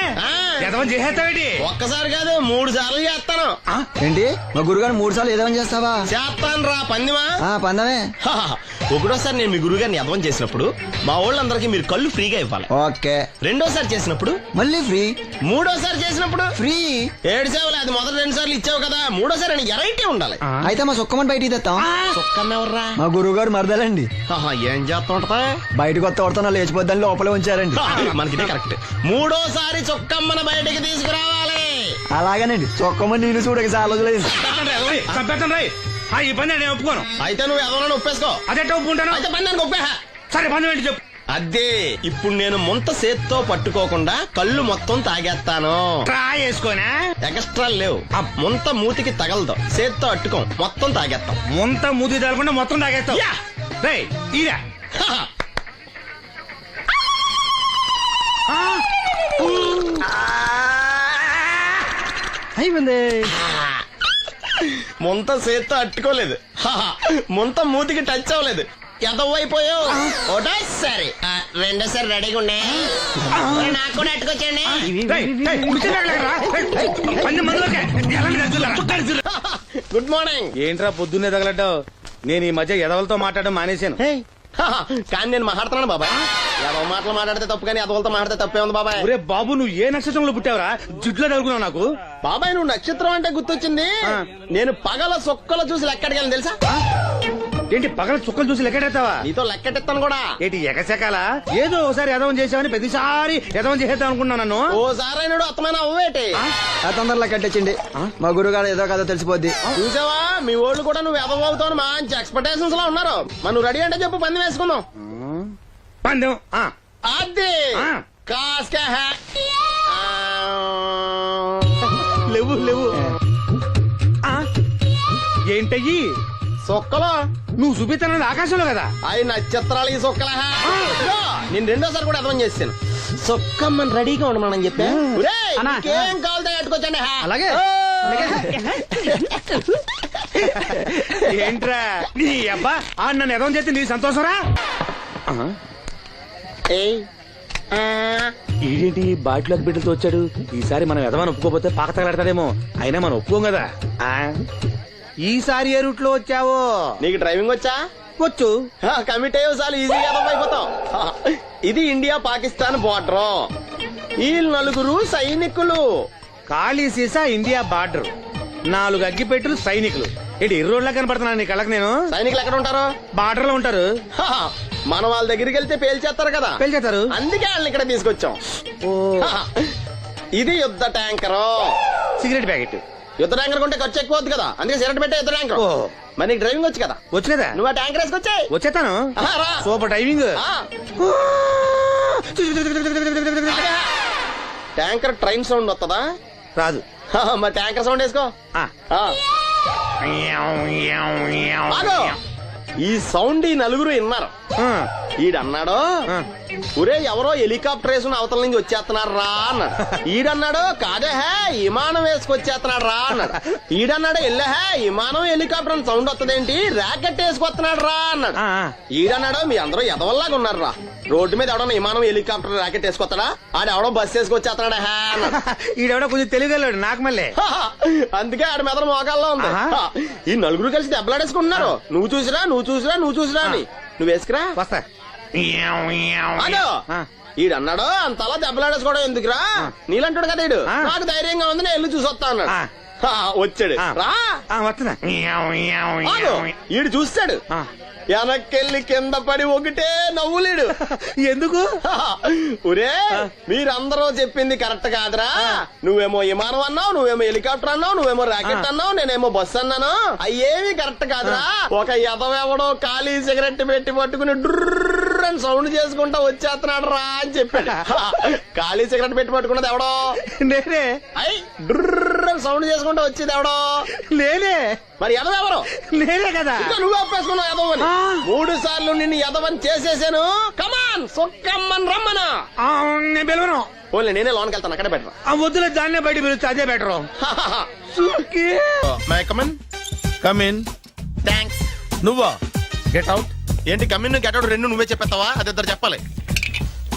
ఎదవం చేసేస్తావేంటి? ఒక్కసారి కాదు 3 సార్లు చేస్తాను. ఏంటి మా గురుగారు 3 సార్లు ఎదవం చేస్తావా? చేస్తాను రా పందిమా. పందమే. ఒకటోసారి నేను మీ గురుగారిని ఎదవం చేసినప్పుడు మా వాళ్ళందరికీ మీరు కళ్ళు ఫ్రీగా ఇవ్వాలి. ఓకే. రెండోసారి చేసినప్పుడు మళ్ళీ ఫ్రీ. మూడోసారి చేసినప్పుడు ఫ్రీ. 7 సేవలు. అది మొదటి 2 సార్లు ఇచ్చావు కదా, మూడోసారి ఎరైటీ ఉండాలి. అయితే మా సుక్కమని బయటికి తెస్తాం. సుక్కమ్మ ఎవర్రా? మా గురువు గారు మరదలండి. ఏం చేస్తా ఉంటదా? బయటకు వస్తే కొడతా లేచిపోద్దని లోపలే ఉంచారండి. మనకి కరెక్ట్. మూడోసారి చొక్కమ్మన బయటికి తీసుకురావాలి. అలాగేనండి. చొక్కమని నేను చూడక చాలా రోజులేదు. ఈ పని నేను ఒప్పుకోను. అయితే నువ్వు ఎవరైనా ఒప్పేసుకో. అదే ఒప్పుకుంటాను. అయితే పని నేను ఒప్పేహా. సరే పని ఏంటి చెప్పు. అదే ఇప్పుడు నేను ముంత చేత్తో పట్టుకోకుండా కళ్ళు మొత్తం తాగేస్తాను. ట్రై చేసుకోనా? ఎక్స్ట్రా లేవు. ముంత మూతికి తగలదు, చేత్తో అట్టుకోం, మొత్తం తాగేస్తాం. ముంత మూతి తగలకుండా మొత్తం తాగేస్తాం. ఇదా అయిపోయింది. ముంత చేత్తో అట్టుకోలేదు, ముంత మూతికి టచ్ అవ్వలేదు. ఎదవైపోయావు. ఒకటోసారి రెండోసారి రెడీగా ఉండే. నాకు కూడా అట్టుకొచ్చండి. Good morning. ఏంట్రా పొద్దున్నే తగలడ్డావు? నేను ఈ మధ్య ఎదవలతో మాట్లాడడం మానేశాను. కానీ నేను మాట్లాడుతున్నాను బాబాయ్. ఎవరి మాటలు మాట్లాడితే తప్పు, కానీ అదవులతో మాట్లాడితే తప్పే ఉంది బాబాయ్. ఒరే బాబు, నువ్వు ఏ నక్షత్రంలో పుట్టావురా? జుట్లో తగులుకున్నావు నాకు. బాబాయ్ నువ్వు నక్షత్రం అంటే గుర్తొచ్చింది. నేను పగల సొక్కలు చూసి లెక్కడికెళ్ళను తెలుసా? ఏంటి పగల చుక్కలు చూసి లెక్కెడతావా? నీతో లెక్కెట్టిస్తాను కూడా. ఏంటి ఎగసెకాల? ఏదో ఒకసారి ఎదవం చేసావని ప్రతిసారి ఎదవం చేసేద్దాం అనుకున్నా నన్ను. ఓసారి నువ్వు అత్తమైన అవ్వేటి తొందరలో కట్టేచ్చండి, మా గురుగారు ఏదో కథ తెలిసిపోద్ది. చూసావా, మీ వాళ్ళు కూడా నువ్వు ఎదవవుతావు మంచి ఎక్స్పెక్టేషన్స్ లో ఉన్నారు. మరి నువ్వు రెడీ అంటే చెప్పు, పంది వేసుకుందాం. పందెం అది కాస్కా లేవు లేవు. ఏంటయ్యి సొక్కలో నువ్వు చూపిస్తానది ఆకాశంలో కదా? అవి నక్షత్రాలు ఈ సొక్కల. నేను రెండోసారి కూడా అర్థం చేశాను. సొక్కమ్మని రెడీగా ఉండమని చెప్పా. ఏం కావాలి కట్టుకోవచ్చండి. అలాగే. ఏంట్రా నీ అబ్బా నన్ను ఎదవం చేస్తే నీ సంతోషరా? ఏంటి బాటిలోకి బిడ్డలతో వచ్చాడు? ఈసారి మనం ఎదవని ఒప్పుకోపోతే పాక తగలాడతాడేమో. అయినా మనం ఒప్పుకోం కదా. ఈసారి ఏ రూట్ లో వచ్చావో? నీకు డ్రైవింగ్ వచ్చా? వచ్చు. కమిట్ అయ్యే చాలా ఈజీగా అయిపోతాం. ఇది ఇండియా పాకిస్తాన్ బోర్డర్. ఈ నలుగురు సైనికులు. ఖాళీ సీసా ఇండియా బార్డర్, 4 అగ్గిపెట్టులు సైనికులు. ఏంటి ఇర్రోడ్లా కనపడుతున్నా నీ కళ్ళకి నేను? సైనికులు ఎక్కడ ఉంటారు? బార్డర్ లో ఉంటారు. మనం వాళ్ళ దగ్గరికి వెళ్తే పేల్చేస్తారు కదా. పేల్చేస్తారు. అందుకే వాళ్ళని ఇక్కడ తీసుకొచ్చాం. ఇది యుద్ధ ట్యాంకరు. Cigarette packet. యుద్ధ ట్యాంకర్ కొంటే ఖర్చు ఎక్కువ అవుతుంది కదా, అందుకే సిగరెట్ పెట్టే యుద్ధ ట్యాంకర్. మరి నీకు డ్రైవింగ్ వచ్చు కదా? వచ్చు కదా. నువ్వు ఆ ట్యాంకర్ వేసుకొచ్చాయి. వచ్చేస్తాను. Super driving. Tanker train sound వస్తుందా? రాదు. మరి ట్యాంకర్ సౌండ్ వేసుకో. ఈ సౌండ్ ఈ నలుగురు విన్నారు. ఈడన్నాడు, ఒరే ఎవరో హెలికాప్టర్ వేసుకుని అవతల నుంచి వచ్చేస్తున్నారు రా అన్నాడు. ఈడన్నాడు, కాదే హే విమానం వేసుకొచ్చేస్తున్నాడు రా అన్నాడు. ఈడన్నాడు, ఎల్లే హే విమానం హెలికాప్టర్ అని సౌండ్ వస్తుందేంటి, ర్యాకెట్ వేసుకొస్తున్నాడు రా అన్నాడు. ఈడన్నాడు, మీ అందరూ ఎదవల్లాగా ఉన్నారు రా, రోడ్డు మీద ఎవడన్నా విమానం హెలికాప్టర్ ర్యాకెట్ వేసుకొస్తాడా? ఆడెవడో బస్సు వేసుకొచ్చేస్తున్నాడు హే అన్నాడు. ఈడెవడో కొంచెం తెలియగలడు నాకు మళ్ళీ. అందుకే ఆడ మీద మోకాల్లో ఉంది. ఈ నలుగురు కలిసి దెబ్బలాడేసుకుంటున్నారు. నువ్వు చూసిరా అని. నువ్వు వేసుకురా. వస్తా. ఈడన్నాడు, అంతలా దెబ్బలాడేసుకోవడం ఎందుకురా, నీలంటాడు కదా ఈడు. నాకు ధైర్యంగా ఉంది, నేను వెళ్ళి చూసి వస్తా అన్నాడు. వచ్చాడు రా. వస్తున్నా. ఈడు చూస్తాడు, వెనక్కెళ్ళి కింద పడి ఒకటే నవ్వులేడు. ఎందుకు? ఒరే మీరందరూ చెప్పింది కరెక్ట్ కాదురా. నువ్వేమో విమానం అన్నావు, నువ్వేమో హెలికాప్టర్ అన్నావు, నువ్వేమో రాకెట్ అన్నావు, నేనేమో బస్సు అన్నాను. అయ్యేమి కరెక్ట్ కాదురా. ఒక ఎదవెవడో ఖాళీ సిగరెట్ పెట్టి పట్టుకుని డ్రర్ అని సౌండ్ చేసుకుంటా వచ్చేస్తున్నాడు రా అని చెప్పాడు. ఖాళీ సిగరెట్ పెట్టి పట్టుకున్నది ఎవడో? నేనే. అయ్యి డ్రర్ అని సౌండ్ చేసుకుంటా వచ్చేది ఎవడో? నేనే. మరి ఎదవెవరు? నేనే కదా. నువ్వు ఒప్పేసుకున్నావు ఎదవని. 3 సార్లు నిన్ను ఎదవని చేసేసాను. కమాన్ సొక్కమ్మని రమ్మను. నేను పిలవను. ఓన్లీ నేనే లోన్కి వెళ్తాను, అక్కడే బెటర్. వద్దులే, దాన్నే బయట పిలుస్తా, అదే బెటర్. థ్యాంక్స్. నువ్వా? Get out. ఏంటి కమిన్ గెట్ అవుట్ రెండు నువ్వే చెప్పేస్తావా? అది ఇద్దరు చెప్పాలి.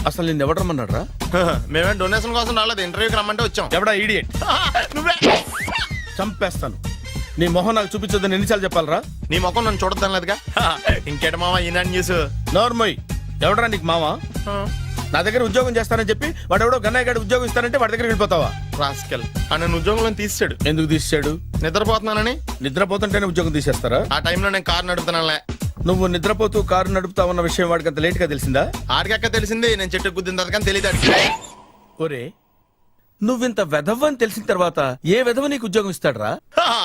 అసలు నేను ఎవడు రమ్మన్నాడు రా? మేమే డొనేషన్ కోసం రాలేదు, ఇంటర్వ్యూకి రమ్మంటే వచ్చాం. ఎవడా ఈడియట్? నువ్వే. చంపేస్తాను. నీ మొహం నాకు చూపించొద్దని ఎన్నిసార్లు చెప్పాలరా? నీ మొహం నన్ను చూడద్దాం లేదుగా. ఇంకేట మావా ఈనాడు న్యూస్. నోర్మోయ్, ఎవడరా నీకు మావా? నా దగ్గర ఉద్యోగం చేస్తానని చెప్పి వాడు ఎవడో గన్నయ్య గారి ఉద్యోగం ఇస్తానంటే వాడి దగ్గర వెళ్ళిపోతావా? రాస్కెల్. నన్ను ఉద్యోగంలో తీసాడు. ఎందుకు తీసాడు? నిద్రపోతున్నానని. నిద్రపోతుంటేనే ఉద్యోగం తీసేస్తారా? ఆ టైంలో నేను కారు నడుపుతానులే. నువ్వు నిద్రపోతూ కారు నడుపుతావన్న విషయం వాడికి అంత లేట్ గా తెలిసిందా? ఆడికక్క తెలిసింది, నేను చెట్టు గుద్దిన తర్వాత కానీ తెలియదు. ఒరే నువ్వింత వెధవ్ అని తెలిసిన తర్వాత ఏ వెధవ నీకు ఉద్యోగం ఇస్తాడరా?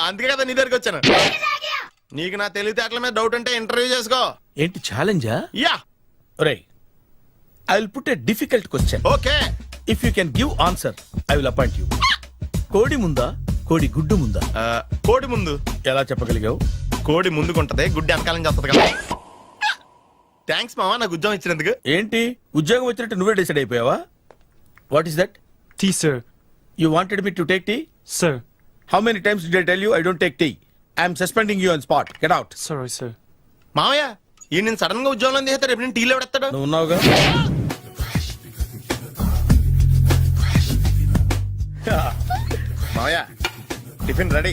అందుకే కదా నీ దగ్గరికి వచ్చాను. నీకు నా తెలివితేటల మీద డౌట్ అంటే ఇంటర్వ్యూ చేసుకో. ఏంటి ఛాలెంజా? యా. ఒరే I will put a difficult question. Okay. If you can give answer I will appoint you. కోడి ముందా కోడి గుడ్డు ముందా? కోడి ముందు. ఎలా చెప్పగలిగావు? కోడి ముందుకుంటది, గుడ్డి వెనకాలని చేస్తుంది కదా. థ్యాంక్స్ మామా నాకు ఉద్యోగం ఇచ్చినందుకు. ఏంటి ఉద్యోగం వచ్చినట్టు నువ్వే డిసైడ్ అయిపోయావా? What is that? Tea sir. You wanted me to take tea? Sir. How many times did I tell you I don't take tea? I am suspending you on spot. Get out. Sorry sir. మామయ్య ఈ నేను sudden గా ఉద్యోగంలో తీస్తాడు, రేపు నేను టీలో పెడతాడు. నువ్వు ఉన్నావుగా. మామయ్య టిఫిన్ రెడీ.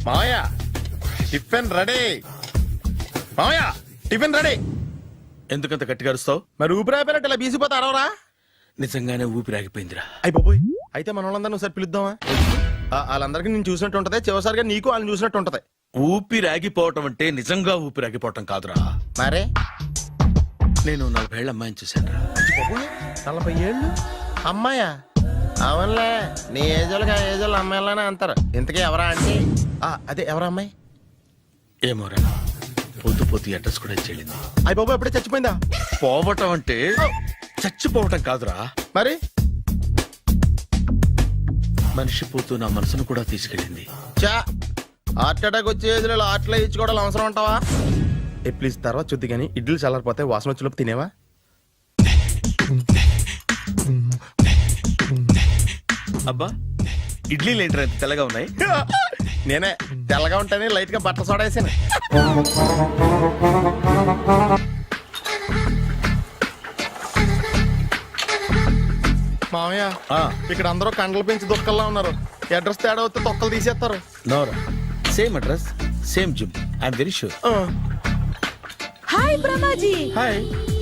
మావయ్య టిఫిన్ రెడీ. మావయ్య టిఫిన్ రెడీ. ఎందుకంత గట్టిగా అరుస్తావు? మరి ఊపిరి అయిపోయినట్టు ఇలా బీసిపోతే అరవరా? నిజంగానే ఊపిరాగిపోయిందిరా. అయ్యి బాబోయ్, అయితే మన వాళ్ళందరినీ ఒకసారి పిలుద్దామా? వాళ్ళందరికీ నేను చూసినట్టు ఉంటది, చివరిసారిగా నీకు వాళ్ళని చూసినట్టు ఉంటది. ఊపిరాగిపోవటం అంటే నిజంగా ఊపిరాగిపోవటం కాదురా. మరే నేను 40 ఏళ్ల అమ్మాయిని చూశానురా. 40 ఏళ్ళు అమ్మాయా? అవునులే, నీ ఏజోళ్ళకి ఆ ఏజోళ్ళు అమ్మాయిలానే అంటారు. ఇంతకీ ఎవరా అంటే? అదే ఎవరా అమ్మాయి? ఏమోరా, పొద్దు పొద్దు అడ్రస్ కూడా చెల్లింది. అయ్యి బాబు ఎప్పుడే చచ్చిపోయిందా? పోవటం అంటే చచ్చిపోవటం కాదురా, మరి మనిషి పోతూ నా మనసును కూడా తీసుకెళ్ళింది. చా, హార్ట్ అటాక్ వచ్చే ఏజ్లో హార్ట్లో ఇచ్చుకోవడం అవసరం అంటావా? ప్లీజ్ తర్వాత చూద్ది కానీ ఇడ్లీలు చల్లారిపోతే వాసన వచ్చేలోపు తినేవా? అబ్బా, ఇడ్లీలు ఏంటి అంత తెల్లగా ఉన్నాయి? నేనే తెల్లగా ఉంటానే లైట్ గా బట్టల సోడా వేసాను. మామయ్య, ఇక్కడ అందరూ కండలు పెంచి దుక్కల్లా ఉన్నారు. అడ్రస్ తేడా వస్తే తొక్కలు తీసేస్తారు. నోరా, same address same gym, I'm very sure. Hi Brahmaji. Hi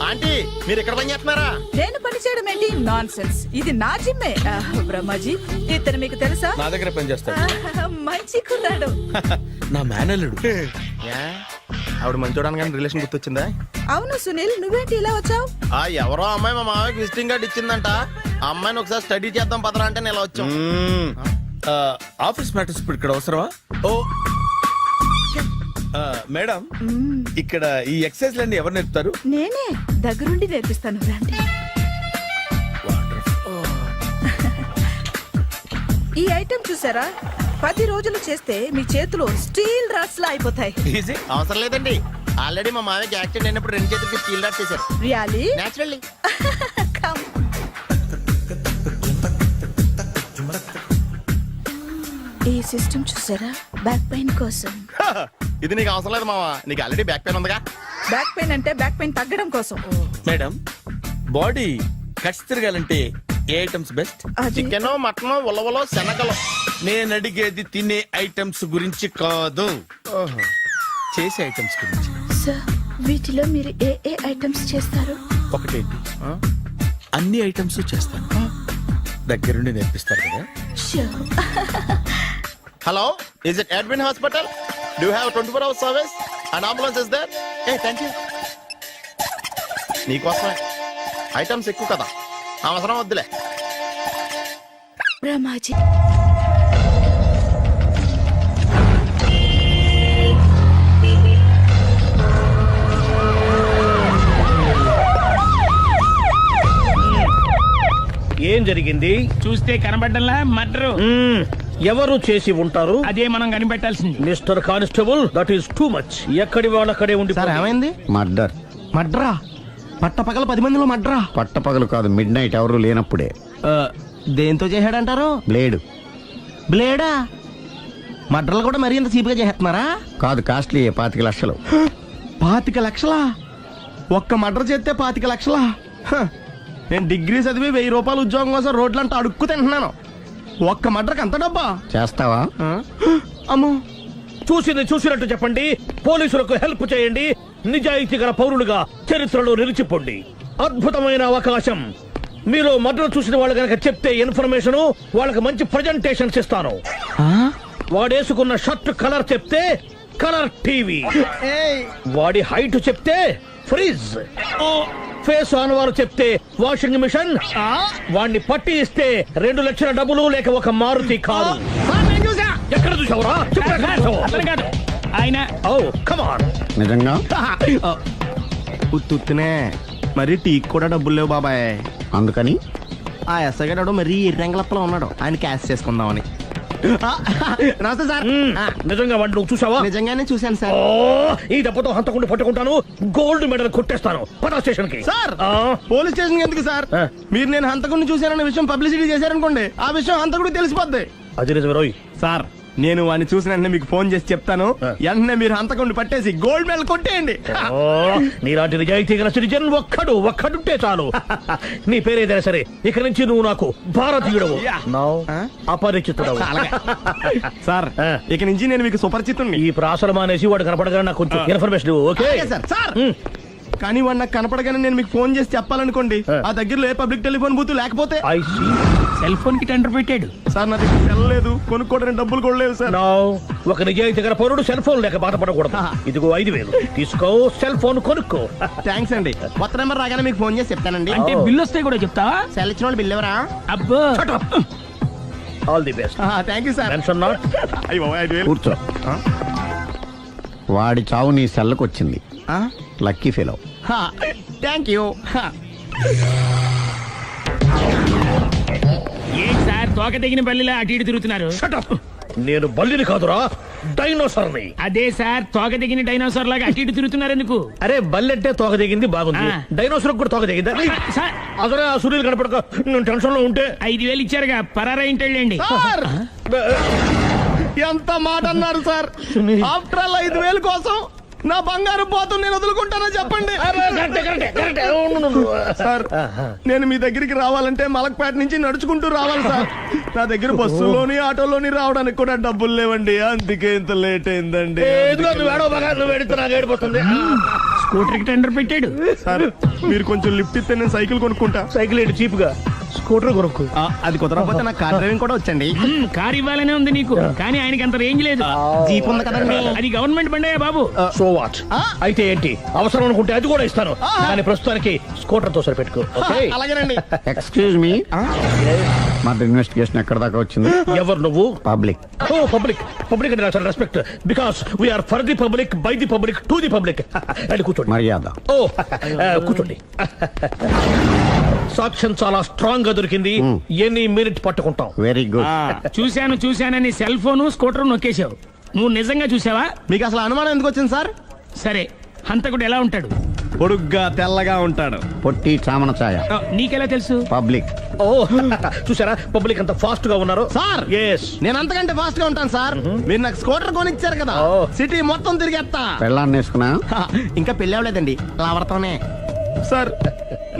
aunty, మీరు ఇక్కడ పని చేస్తున్నారా? నేను పని చేయడం ఏంటి? Nonsense. ఇది నా జిమ్మే. బ్రహ్మాజీ, ఇతను మీకు తెలుసా? నా దగ్గర పని చేస్తాడు. మంచి కుర్రాడు. నా మేనల్లుడు. ఆవిడ మంచి చూడడానికి రిలేషన్ గుర్తొచ్చిందా? అవును సునీల్, నువ్వేంటి ఇలా వచ్చావు? ఎవరో అమ్మాయి మా మామయ్యకి విజిటింగ్ కార్డు ఇచ్చిందంట. ఆ అమ్మాయిని ఒకసారి స్టడీ చేద్దాం పదరా అంటే నేను ఇలా వచ్చాం. ఆఫీస్ మ్యాటర్స్ ఇప్పుడు ఇక్కడ అవసరమా? ఓ మేడం, ఇక్కడ ఈ ఎక్సర్సైజ్ లన్నీ ఎవరు నేర్పుతారు? నేనే దగ్గరుండి నేర్పిస్తాను, రండి. ఈ ఐటెం చూసారా? 10 రోజులు చేస్తే మీ చేతులు స్టీల్ రాట్స్ లా అయిపోతాయి. ఈజీ. అవసరం లేదండి, ఆల్రెడీ మా మామయ్యకి యాక్సిడెంట్ అయినప్పుడు 2 చేతులకి స్టీల్ డాట్ చేశారు. రియల్లీ? నేచురల్లీ. ఈ సిస్టమ్ చూసారా? బ్యాక్ పెయిన్ కోసం. ఇది నీకు అవసరం లేదు మావా, నీకు ఆల్రెడీ బ్యాక్ పెయిన్ ఉందిగా. బ్యాక్ పెయిన్ అంటే బ్యాక్ పెయిన్ తగ్గడం కోసం. మేడం, బాడీ కట్స్ తిరగాలంటే ఏ ఐటమ్స్ బెస్ట్? చికెన్, మటన్, ఉలవలో, శనగలు. నేను అడిగేది తినే ఐటమ్స్ గురించి కాదు, చేసే ఐటమ్స్ గురించి. సార్, వీటిలో మీరు ఏ ఏ ఐటమ్స్ చేస్తారు? ఒకటేంటి, అన్ని ఐటమ్స్ చేస్తాను. దగ్గరుండి నేర్పిస్తారు కదా. Hello, is it admin hospital? Do have 24 hours service and ambulance is there? Thank you. నీకోసమే ఐటమ్స్ ఎక్కువ కదా, అవసరం వద్దులే. బ్రహ్మాజీ, ఏం జరిగింది? చూస్తే కనబడ్డంలా మర్డరు. ఎవరు చేసి ఉంటారు? అదే మనం కనిపెట్టాల్సింది. Mister constable, that is too much. ఎక్కడి వాళ్ళక్కడే ఉండి. ఏమైంది? మర్డర్. మడ్రా? పట్టపగల 10 మందిలో మడ్రా? పట్టపగలు కాదు, మిడ్ నైట్ ఎవరు లేనప్పుడే. దేంతో చేశాడంటారు? బ్లేడ్. బ్లేడా? మడ్రలు కూడా మరీ ఇంత చీప్ గా చేస్తున్నారా? కాదు, కాస్ట్లీ 25 లక్షలు. 25 లక్షలా? ఒక్క మడ్ర చేస్తే 25 లక్షలా? నేను డిగ్రీ చదివి 1000 రూపాయలు ఉద్యోగం కోసం రోడ్లంతా అడుక్కు తింటున్నాను. ఒక్క మడ్రకు అంత డబ్బా? చేస్తావా? అమ్మో, చూసింది చూసినట్టు చెప్పండి, పోలీసులకు హెల్ప్ చేయండి, నిజాయితీ గల పౌరులుగా చరిత్రలో నిలిచిపోండి. అద్భుతమైన అవకాశం. మీరు మర్డర్ చూసిన వాళ్ళు కనుక చెప్తే ఇన్ఫర్మేషన్, వాళ్ళకి మంచి ప్రజెంటేషన్స్ ఇస్తాను. వాడేసుకున్న షర్ట్ కలర్ చెప్తే కలర్ టీవీ, వాడి హైట్ చెప్తే ఫ్రిజ్, ఫేస్ ఆన్ వారు చెప్తే వాషింగ్ మిషన్, వాడిని పట్టి ఇస్తే 2 లక్షల డబ్బులు లేక ఒక మారుతి కారు. ఎక్కడ చూసావురా? ఆయన నిజంగా ఉత్తునే మరి టీకి కూడా డబ్బులు లేవు బాబాయ్. అందుకని ఆ ఎస్ఐ గారు మరి ఎర్రంగలప్పలో ఉన్నాడు, ఆయన క్యాష్ చేసుకుందామని. నమస్తే సార్. నిజంగా వాడిని నువ్వు చూసావా? నిజంగానే చూశాను సార్. ఈ దెబ్బతో హంతకుండా పట్టుకుంటాను, గోల్డ్ మెడల్ కొట్టేస్తాను. పటా స్టేషన్ కి. సార్, పోలీస్ స్టేషన్ ఎందుకు సార్? మీరు నేను హంతకుడిని చూశానన్న విషయం పబ్లిసిటీ చేశారనుకోండి, ఆ విషయం హంతకుడికి తెలిసిపోద్ది. అది నిజమే రోయ్. సార్, నేను వాడిని చూసిన వెంటనే మీకు ఫోన్ చేసి చెప్తాను. వెంటనే మీరు హంతకుండా పట్టేసి గోల్డ్ మెడల్ కొట్టేయండి. నీలాంటి నిజాయితీ గల సిటిజన్ ఒక్కడుంటే చాలు. నీ పేరేదైనా సరే ఇక నుంచి నువ్వు నాకు భారతీయుడవు, అపరిచితుడవు. సార్ ఇక నుంచి నేను మీకు సుపరిచితుణ్ణి. ఈ ప్రాసలు మానేసి వాడు కనపడగానే నాకు కొంచెం ఇన్ఫర్మేషన్ ఓకే సార్. కానీ వాడు నాకు కనపడగానే నేను మీకు ఫోన్ చేసి చెప్పాలనుకోండి, ఆ దగ్గరలో ఏ పబ్లిక్ టెలిఫోన్ బూత్ లేకపోతే సెల్ ఫోన్ కి టెండర్ పెట్టాడు సార్. నా దగ్గర వెళ్ళలేదు, కొనుక్కోవడానికి డబ్బులు కూడా లేవు సార్. ఒక నిజాయితీ గల పౌరుడు సెల్ ఫోన్ లేక బాధపడకూడదు. ఇదిగో 5,000 తీసుకో, సెల్ ఫోన్ కొనుక్కో. థ్యాంక్స్ అండి. కొత్త నెంబర్ రాగానే మీకు ఫోన్ చేసి చెప్తానండి. అంటే బిల్లు వస్తే కూడా చెప్తావా? సెల్ ఇచ్చిన వాళ్ళు బిల్ ఎవరా? అబ్బో, all the best. Thank you sir. Tension not. కూర్చో. వాడి చావు నీ సెల్లకు వచ్చింది. Lucky fellow. Thank you. ఏం సార్ తోక తెగిన బల్లిలా అటు ఇటు తిరుగుతున్నారు? నేను బల్లిని కాదురా, డైనోసార్ని. అదే సార్, తోక తెగిన డైనోసార్ లాగా అటు ఇటు తిరుగుతున్నారు ఎందుకు? అరే బల్లెట్టే తోక తెగింది బాగుంది, డైనోసార్ కూడా తోక తెగిందా? అసలే ఆ సూర్యులు కనపడక నేను టెన్షన్ లో ఉంటే 5,000 ఇచ్చారుగా, పరారా ఇంటండి. ఎంత మాట అన్నారు సార్. ఆఫ్టర్ ఆల్ 5,000 కోసం నా బంగారు పోతు నేను వదులుకుంటానా చెప్పండి సార్. నేను మీ దగ్గరికి రావాలంటే మలక్పేట నుంచి నడుచుకుంటూ రావాలి సార్. నా దగ్గర బస్సులోని ఆటోలోని రావడానికి కూడా డబ్బులు లేవండి, అందుకే ఇంత లేట్ అయిందండి. స్కూటర్ కి టెండర్ పెట్టాడు సార్. మీరు కొంచెం లిఫ్ట్ ఇస్తే నేను సైకిల్ కొనుక్కుంటా. సైకిల్ ఏంటి చీప్ గా, స్కూటర్ కొనుక్కు. అది కుదరకపోతే నాకు కార్ డ్రైవింగ్ కూడా వచ్చండి. కార్ ఇవ్వాలనే ఉంది నీకు, కానీ ఆయనకి అంత రేంజ్ లేదు. జీప్ ఉంది కదండి. అది గవర్నమెంట్ బండయా బాబు. So what? అయితే ఏంటి, అవసరం అనుకుంటే అది కూడా ఇస్తాను, కానీ ప్రస్తుతానికి స్కూటర్ తో సరిపెట్టుకో. అలాగేనండి. ఎక్స్క్యూజ్ మీ, మా ఇన్వెస్టిగేషన్ ఎక్కడ దాకా వచ్చింది? ఎవరు నువ్వు? పబ్లిక్. ఓ పబ్లిక్. పబ్లిక్ అంటే నాకు respect, because we are for the public, by the public, to the public. అని కూర్చోండి. మర్యాద. ఓ కూర్చోండి. సాక్ష్యం చాలా స్ట్రాంగ్ గా దొరికింది, ఎన్ని మినిట్ పట్టుకుంటాం. Very good. చూశానని సెల్ ఫోన్ స్కూటర్ నొక్కేశావు. నువ్వు నిజంగా చూసావా? మీకు అసలు అనుమానం ఎందుకు వచ్చింది సార్? సరే, హంతకుడు ఎలా ఉంటాడు? పొడుగ్గా తెల్లగా ఉంటాడు. పొట్టి చామన ఛాయ. నీకెలా తెలుసు? పబ్లిక్. ఓ చూసారా, పబ్లిక్ అంత ఫాస్ట్ గా ఉన్నారు సార్. ఎస్, నేను అంతకంటే ఫాస్ట్ గా ఉంటాను సార్. మీరు నాకు స్కూటర్ కొనిచ్చారు కదా, సిటీ మొత్తం తిరిగేస్తా. పెళ్ళాన్ని వేసుకున్నా? ఇంకా పెళ్లి అవ్వలేదండి, లావడతానే. సార్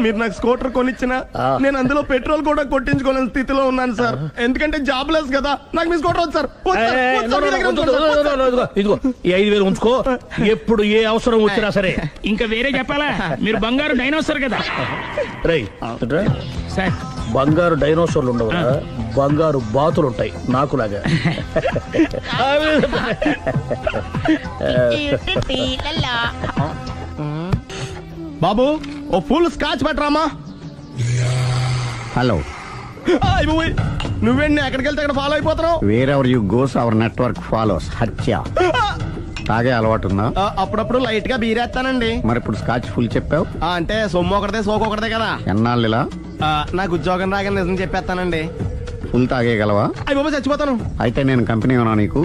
మీరు నాకు స్కూటర్ కొనిచ్చిన నేను అందులో పెట్రోల్ కూడా కొట్టించుకోలేని స్థితిలో ఉన్నాను సార్. ఎందుకంటే జాబ్ లెస్ కదా. నాకు మీ స్కూటర్ వద్దు సార్. ఇదిగో ఈ 5,000 ఉంచుకో, ఎప్పుడు ఏ అవసరం వచ్చినా సరే. ఇంకా వేరే చెప్పాలా? మీరు బంగారు డైనోసార్ కదా. రేయ్ సార్, బంగారు డైనోసార్లు ఉండవు, బంగారు బాతులు ఉంటాయి నాకులాగా. బాబు ఓ ఫుల్ స్కాచ్ పెట్టరామా. హలో. నువ్వేండి ఎక్కడికి వెళ్తే అక్కడ ఫాలో అయిపోతున్నావు? Wherever you goes our network follows. హత్య. తాగే అలవాటు ఉందా? అప్పుడప్పుడు లైట్ గా బీరేస్తానండి. మరి ఇప్పుడు స్కాచ్ ఫుల్ చెప్పావు అంటే సొమ్ము ఒకటిదే సోకు ఒకటిదే కదా. ఎన్నాళ్ళు ఇలా? నాకు ఉద్యోగం రాగానే నిజం చెప్పేస్తానండి. ఫుల్ తాగేయగలవా? అయ్యి బాబు చచ్చిపోతాను. అయితే నేను కంపెనీ ఉన్నా నీకు?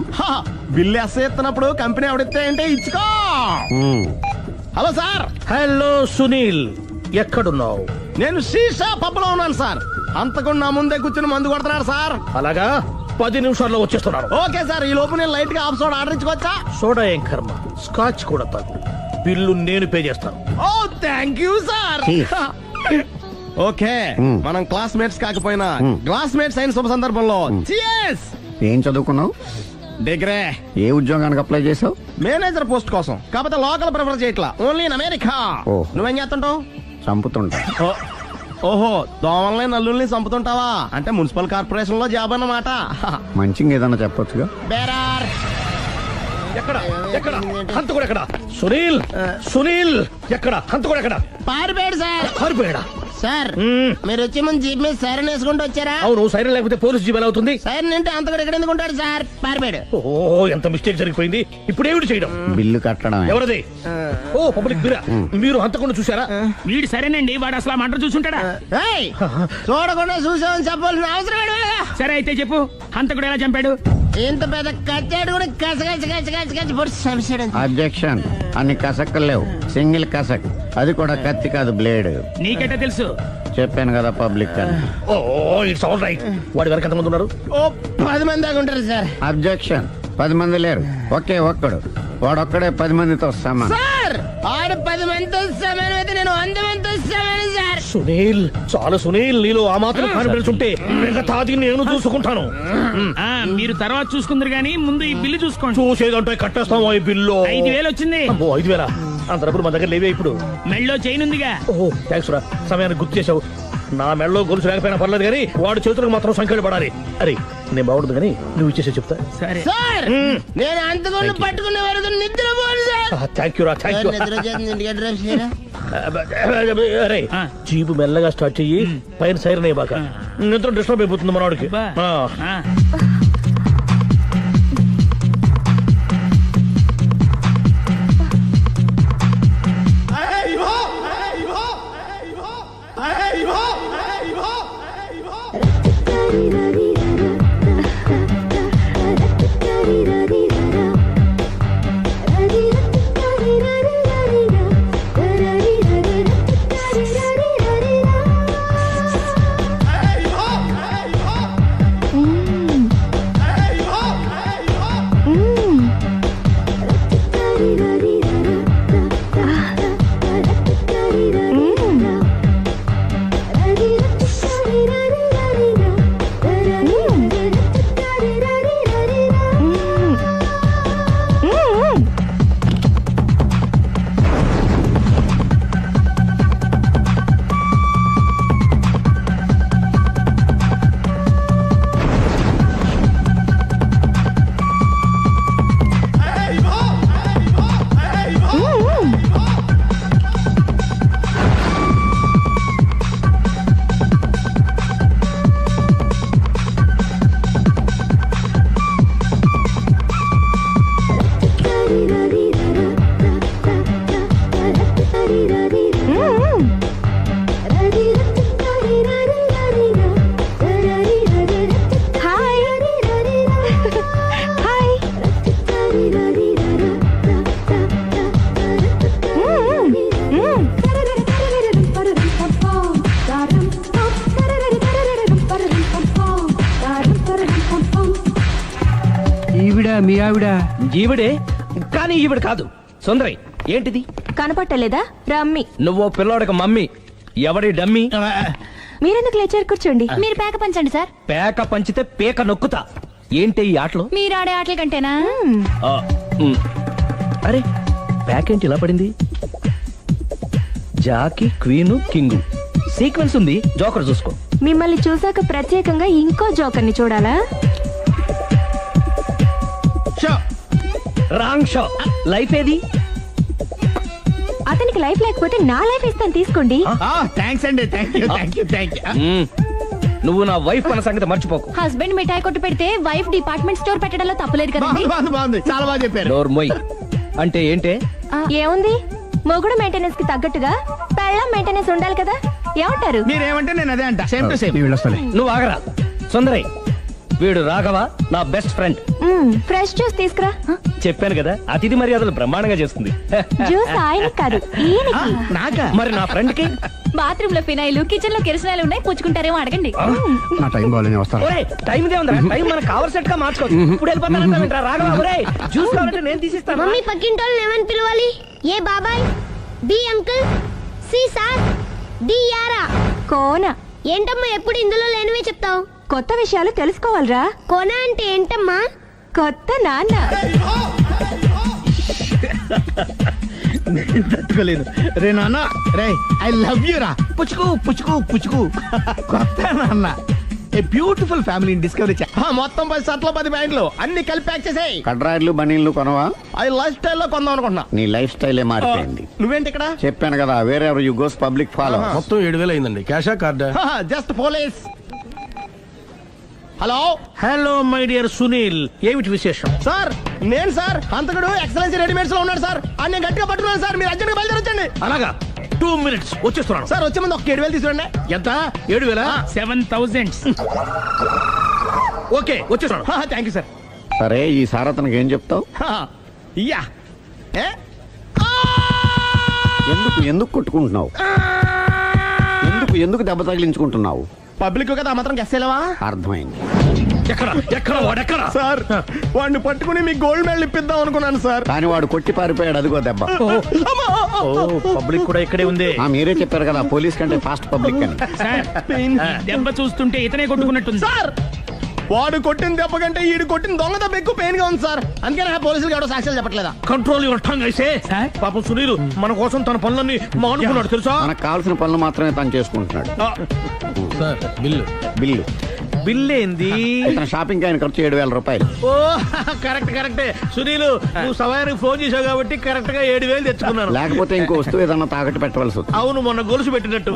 బిల్లు ఎస్ ఎత్తినప్పుడు కంపెనీ ఎవడితే అంటే ఇచ్చుకో. Hello sir. హలో సునీల్, ఎక్కడున్నావు? నేను శీషా పబ్లో ఉన్నాను సార్. అంతకుండా నా ముందే కూర్చుని మందు కొడుతున్నాడు సార్. అలాగా, 10 నిమిషాల్లో వచ్చేస్తున్నాను. Okay sir. ఈ లోపు నేను లైట్ గా హాఫ్ సోడా ఆర్డర్ ఇచ్చుకోవచ్చా? సోడా ఏం కర్మ, స్కాచ్ కూడా తాగు. బిల్లు నేను పే చేస్తాను. ఓ థ్యాంక్ యూ సార్. ఓకే, మనం క్లాస్మేట్స్ కాకపోయినా క్లాస్మేట్స్ అయిన శుభ సందర్భంలో cheers. ఏం చదువుకున్నావు? డిగ్రీ. ఏ ఉద్యోగానికి అప్లై చేసావు? మేనేజర్ పోస్ట్ కోసం. కాకపోతే లోకల్ ప్రిఫర్ చేయట్లా, ఓన్లీ ఇన్ అమెరికా. నువ్వేం చేస్తుంటావు? చంపుతుంటా. ఓహో, దోమల్ని నల్లుల్ని చంపుతుంటావా? అంటే మున్సిపల్ కార్పొరేషన్ లో జాబ్ అన్నమాట. మంచిగా ఏదన్నా చెప్పొచ్చుగా. బేరార్. ఎక్కడ ఎక్కడ హంతకుడు ఎక్కడ? సునీల్, సునీల్ ఎక్కడ? హంతకుడు ఎక్కడ? పారిపోయాడు సార్. పారిపోయాడా? సార్ మీరు వచ్చే ముందు జీప్ మీద సైరన్ వేసుకుంటూ వచ్చారా? అవును, సైరన్ లేకపోతే పోలీస్ జీప్ ఎలా అవుతుంది? సైరన్ అంటే అంతకుడు ఎక్కడ ఎందుకు ఉంటాడు సార్? పారిపోయాడు. ఓ ఎంత మిస్టేక్ జరిగిపోయింది. ఇప్పుడు ఏమిటి చేయడం? బిల్లు కట్టడం. ఎవరది? ఓ పబ్లిక్ బిరా. మీరు హంతకుండా చూసారా? వీడు సరేనండి, వాడు అసలు ఆ మంట చూసుంటాడా? చూడకుండా చూసామని చెప్పాల్సిన అవసరం. సరే అయితే చెప్పు, హంతకుడు ఎలా చంపాడు? ఇంత పెద్ద కచ్చాడు కూడా కస పొడి సమస్య. అబ్జెక్షన్. అన్ని కసక్కులు లేవు, సింగిల్ కసక్, అది కూడా కత్తి కాదు బ్లేడ్. నీకెట్టా తెలుసు? చెప్పాను కదా పబ్లిక్ అని. Oh it's all right. వాడి వరకు ఎంతమంది ఉన్నారు? ఓ 10 మంది దాకా ఉంటారు సార్. అబ్జెక్షన్. 10 మంది లేరు, ఒకే ఒక్కడు. వాడొక్కడే 10 మందితో సమానం. సార్ ఆడు 10 మందితో సమానం అయితే నేను 100 మందితో సమానం సార్. సునీల్, చాలా సునీల్, నీలో ఆ మాత్రం కాన్ఫిడెన్స్ ఉంటే మిగతాది నేను చూసుకుంటాను. మీరు తర్వాత చూసుకుందరు గానీ ముందు ఈ బిల్లు చూసుకోండి. చూసేదంటే కట్టేస్తాము ఈ బిల్లు. 5,000 వచ్చింది. 5,000 అంత డబ్బులు మన దగ్గర లేవే ఇప్పుడు. మెళ్ళో చైన్ ఉందిగా. ఓహో థ్యాంక్స్ రా, సమయానికి గుర్తు చేసావు. నా మెడలో గొలుసు లేకపోయినా పర్లేదు కానీ వాడు చేతులకు మాత్రం సంఖ్యలు పడాలి. అరే నేను బాగుంటుంది కానీ నువ్వు ఇచ్చేసే చెప్తా. సరే సార్ నేను అంతకుండా పట్టుకునే వరకు నిద్రపోను సార్. థ్యాంక్ యూ రా, థ్యాంక్ యూ. నిద్ర చేస్తుంది ఇంటికి డ్రైవ్ చేయరా. అరే జీపు మెల్లగా స్టార్ట్ చెయ్యి, పైన సైరన్ అయ్యాక నిద్ర డిస్టర్బ్ అయిపోతుంది మనవాడికి. మీ ఆవిడ ఈవిడే కానీ ఈవిడ కాదు. సుందరి ఏంటిది కనపట్టలేదా? రమ్మి. నువ్వు పిల్లోడక మమ్మీ, ఎవడి డమ్మీ? మీరెందుకు లేచారు? కూర్చోండి. మీరు పేక పంచండి సార్. పేక పంచితే పేక నొక్కుతా. ఏంటి ఈ ఆటలు? మీరు ఆడే ఆటల కంటేనా? అరే పేకేంటి ఇలా పడింది? జాకి, క్వీను, కింగు సీక్వెన్స్ ఉంది. జోకర్ చూసుకో. మిమ్మల్ని చూసాక ప్రత్యేకంగా ఇంకో జోకర్ని చూడాలా? Wrong show. లైఫ్ ఏది? అతనికి లైఫ్ లేకపోతే నా లైఫ్ ఇస్తాను, తీసుకోండి. థ్యాంక్స్ అండి. Thank you. నువ్వు నా వైఫ్ అన్న సంగతి మర్చిపోకు. హస్బెండ్ మిఠాయి కొట్టు పెడితే వైఫ్ డిపార్ట్మెంట్ స్టోర్ పెట్టడంలో తప్పలేదు కదండి. బాగుంది, చాలా బాగా చెప్పారు. డోర్ మొయ్ అంటే ఏంటే? ఏముంది, మొగుడు మెయింటెనెన్స్ కి తగ్గట్టుగా పెళ్ళాం మెయింటెనెన్స్ ఉండాలి కదా. ఏమంటారు? మీరేమంటే నేను అదే అంట. Same to same. నువ్వు ఆగరా సుందరి. వీడు రాఘవ, నా బెస్ట్ ఫ్రెండ్. ఫ్రెష్ జ్యూస్ తీసుకురా. చెప్పాను కదా, అతిథి మర్యాదలు బ్రహ్మాండంగా చేస్తుంది. జ్యూస్ ఆయన కాదు, ఈయనకి. నాకా? మరి నా ఫ్రెండ్ కి? బాత్రూమ్ లో ఫినాయిల్, కిచెన్ లో కిరసనాయిలు ఉన్నాయి, పుచ్చుకుంటారేమో అడగండి. నా టైం బాగాలేని వస్తాను. టైం ఇదే ఉందా? టైం మన కవర్ సెట్ గా మార్చుకోవచ్చు. ఇప్పుడు వెళ్ళిపోతానంటా రాఘవ. ఒరే జ్యూస్ కావాలంటే నేను తీసిస్తాను. మమ్మీ పక్కింటోళ్ళని ఏమని పిలవాలి? ఏ బాబాయ్, B uncle, C sir, D యారా. కోన. ఏంటమ్మా ఎప్పుడు ఇందులో లేనివే చెప్తావు? కొత్త విషయాలు తెలుసుకోవాలరా. కోన అంటే ఏంటమ్మా? కొత్త నాన్న. తట్టుకోలేదు రే నాన్న. రే ఐ లవ్ యూ రా. పుచ్చుకు పుచ్చుకు పుచ్చుకు. కొత్త నాన్న. A beautiful family discovery. మొత్తం 10 షర్ట్లు 10 ప్యాంట్లు అన్ని కలిపి ప్యాక్ చేసేయ్. కడ్రాయిలు బనీళ్లు కొనవా? అది లైఫ్ స్టైల్ లో కొందాం అనుకుంటున్నా. నీ లైఫ్ స్టైలే మారిపోయింది. నువ్వేంటి ఇక్కడ? చెప్పాను కదా, వేరే ఎవరు యు గోస్ పబ్లిక్ ఫాలో. మొత్తం 7,000 అయిందండి. క్యాషా కార్డా? Just police. Hello hello my dear Sunil, ఏమిటి విశేషం? సార్, నేను సార్ అంతకుడు ఎక్సలెన్సీ రెడీమేడ్స్ లో ఉన్నాడు సార్. నేను గట్టిగా పట్టుకున్నాను సార్. మీరు అర్జెంట్ గా బయలుదేరొచ్చండి. అలాగా, 2 minutes వచ్చేస్తున్నాను. సార్ వచ్చే ముందు ఒక 7,000 తీసుకురండి. ఎంత? 7,000? 7,000. ఓకే వచ్చేస్తున్నాను. Thank you sir. సరే ఈ సార్ అతనికి ఏం చెప్తావు? ఇయ్యా ఏ? ఎందుకు కొట్టుకుంటున్నావు? ఎందుకు దెబ్బ తగిలించుకుంటున్నావు? పబ్లిక్ కదా మాత్రం గెస్సేలవా? అర్థమైంది. ఎక్కడ సార్ వాడిని పట్టుకుని మీ గోల్డ్ మెడల్ ఇప్పిద్దాం అనుకున్నాను సార్. కానీ వాడు కొట్టి పారిపోయాడు, అదిగో దెబ్బ. పబ్లిక్ కూడా ఇక్కడే ఉంది. మీరే చెప్పారు కదా పోలీస్ కంటే ఫాస్ట్ పబ్లిక్ అని. దెబ్బ చూస్తుంటే ఇతనే కొట్టుకున్నట్టుంది సార్ వాడు కొట్టిన దెబ్బ కంటే ఈడు కొట్టిన దొంగ దెబ్బ ఎక్కువ పెయిన్ గా ఉంది సార్. అందుకే పోలీసులు ఎవడో సాక్ష్యాలు చెప్పట్లేదా? కంట్రోల్ యువర్ టంగ్ అయితే పాపం సునీల్ మన కోసం తన పనులన్నీ మానుకున్నాడు తెలుసా. మనకు కావాల్సిన పనులు మాత్రమే తను చేసుకుంటున్నాడు. బిల్లు బిల్ ఏంది? ఇతను షాపింగ్ ఆయన ఖర్చు 7,000 రూపాయలు. ఓ కరెక్టే సునీల్, నువ్వు సమయానికి ఫోన్ చేసావు కాబట్టి కరెక్ట్ గా 7,000 తెచ్చుకున్నాను. లేకపోతే ఇంకో వస్తువు ఏదన్నా తాకట్టు పెట్టవలసి వస్తుంది. అవును మొన్న గొలుసు పెట్టినట్టు.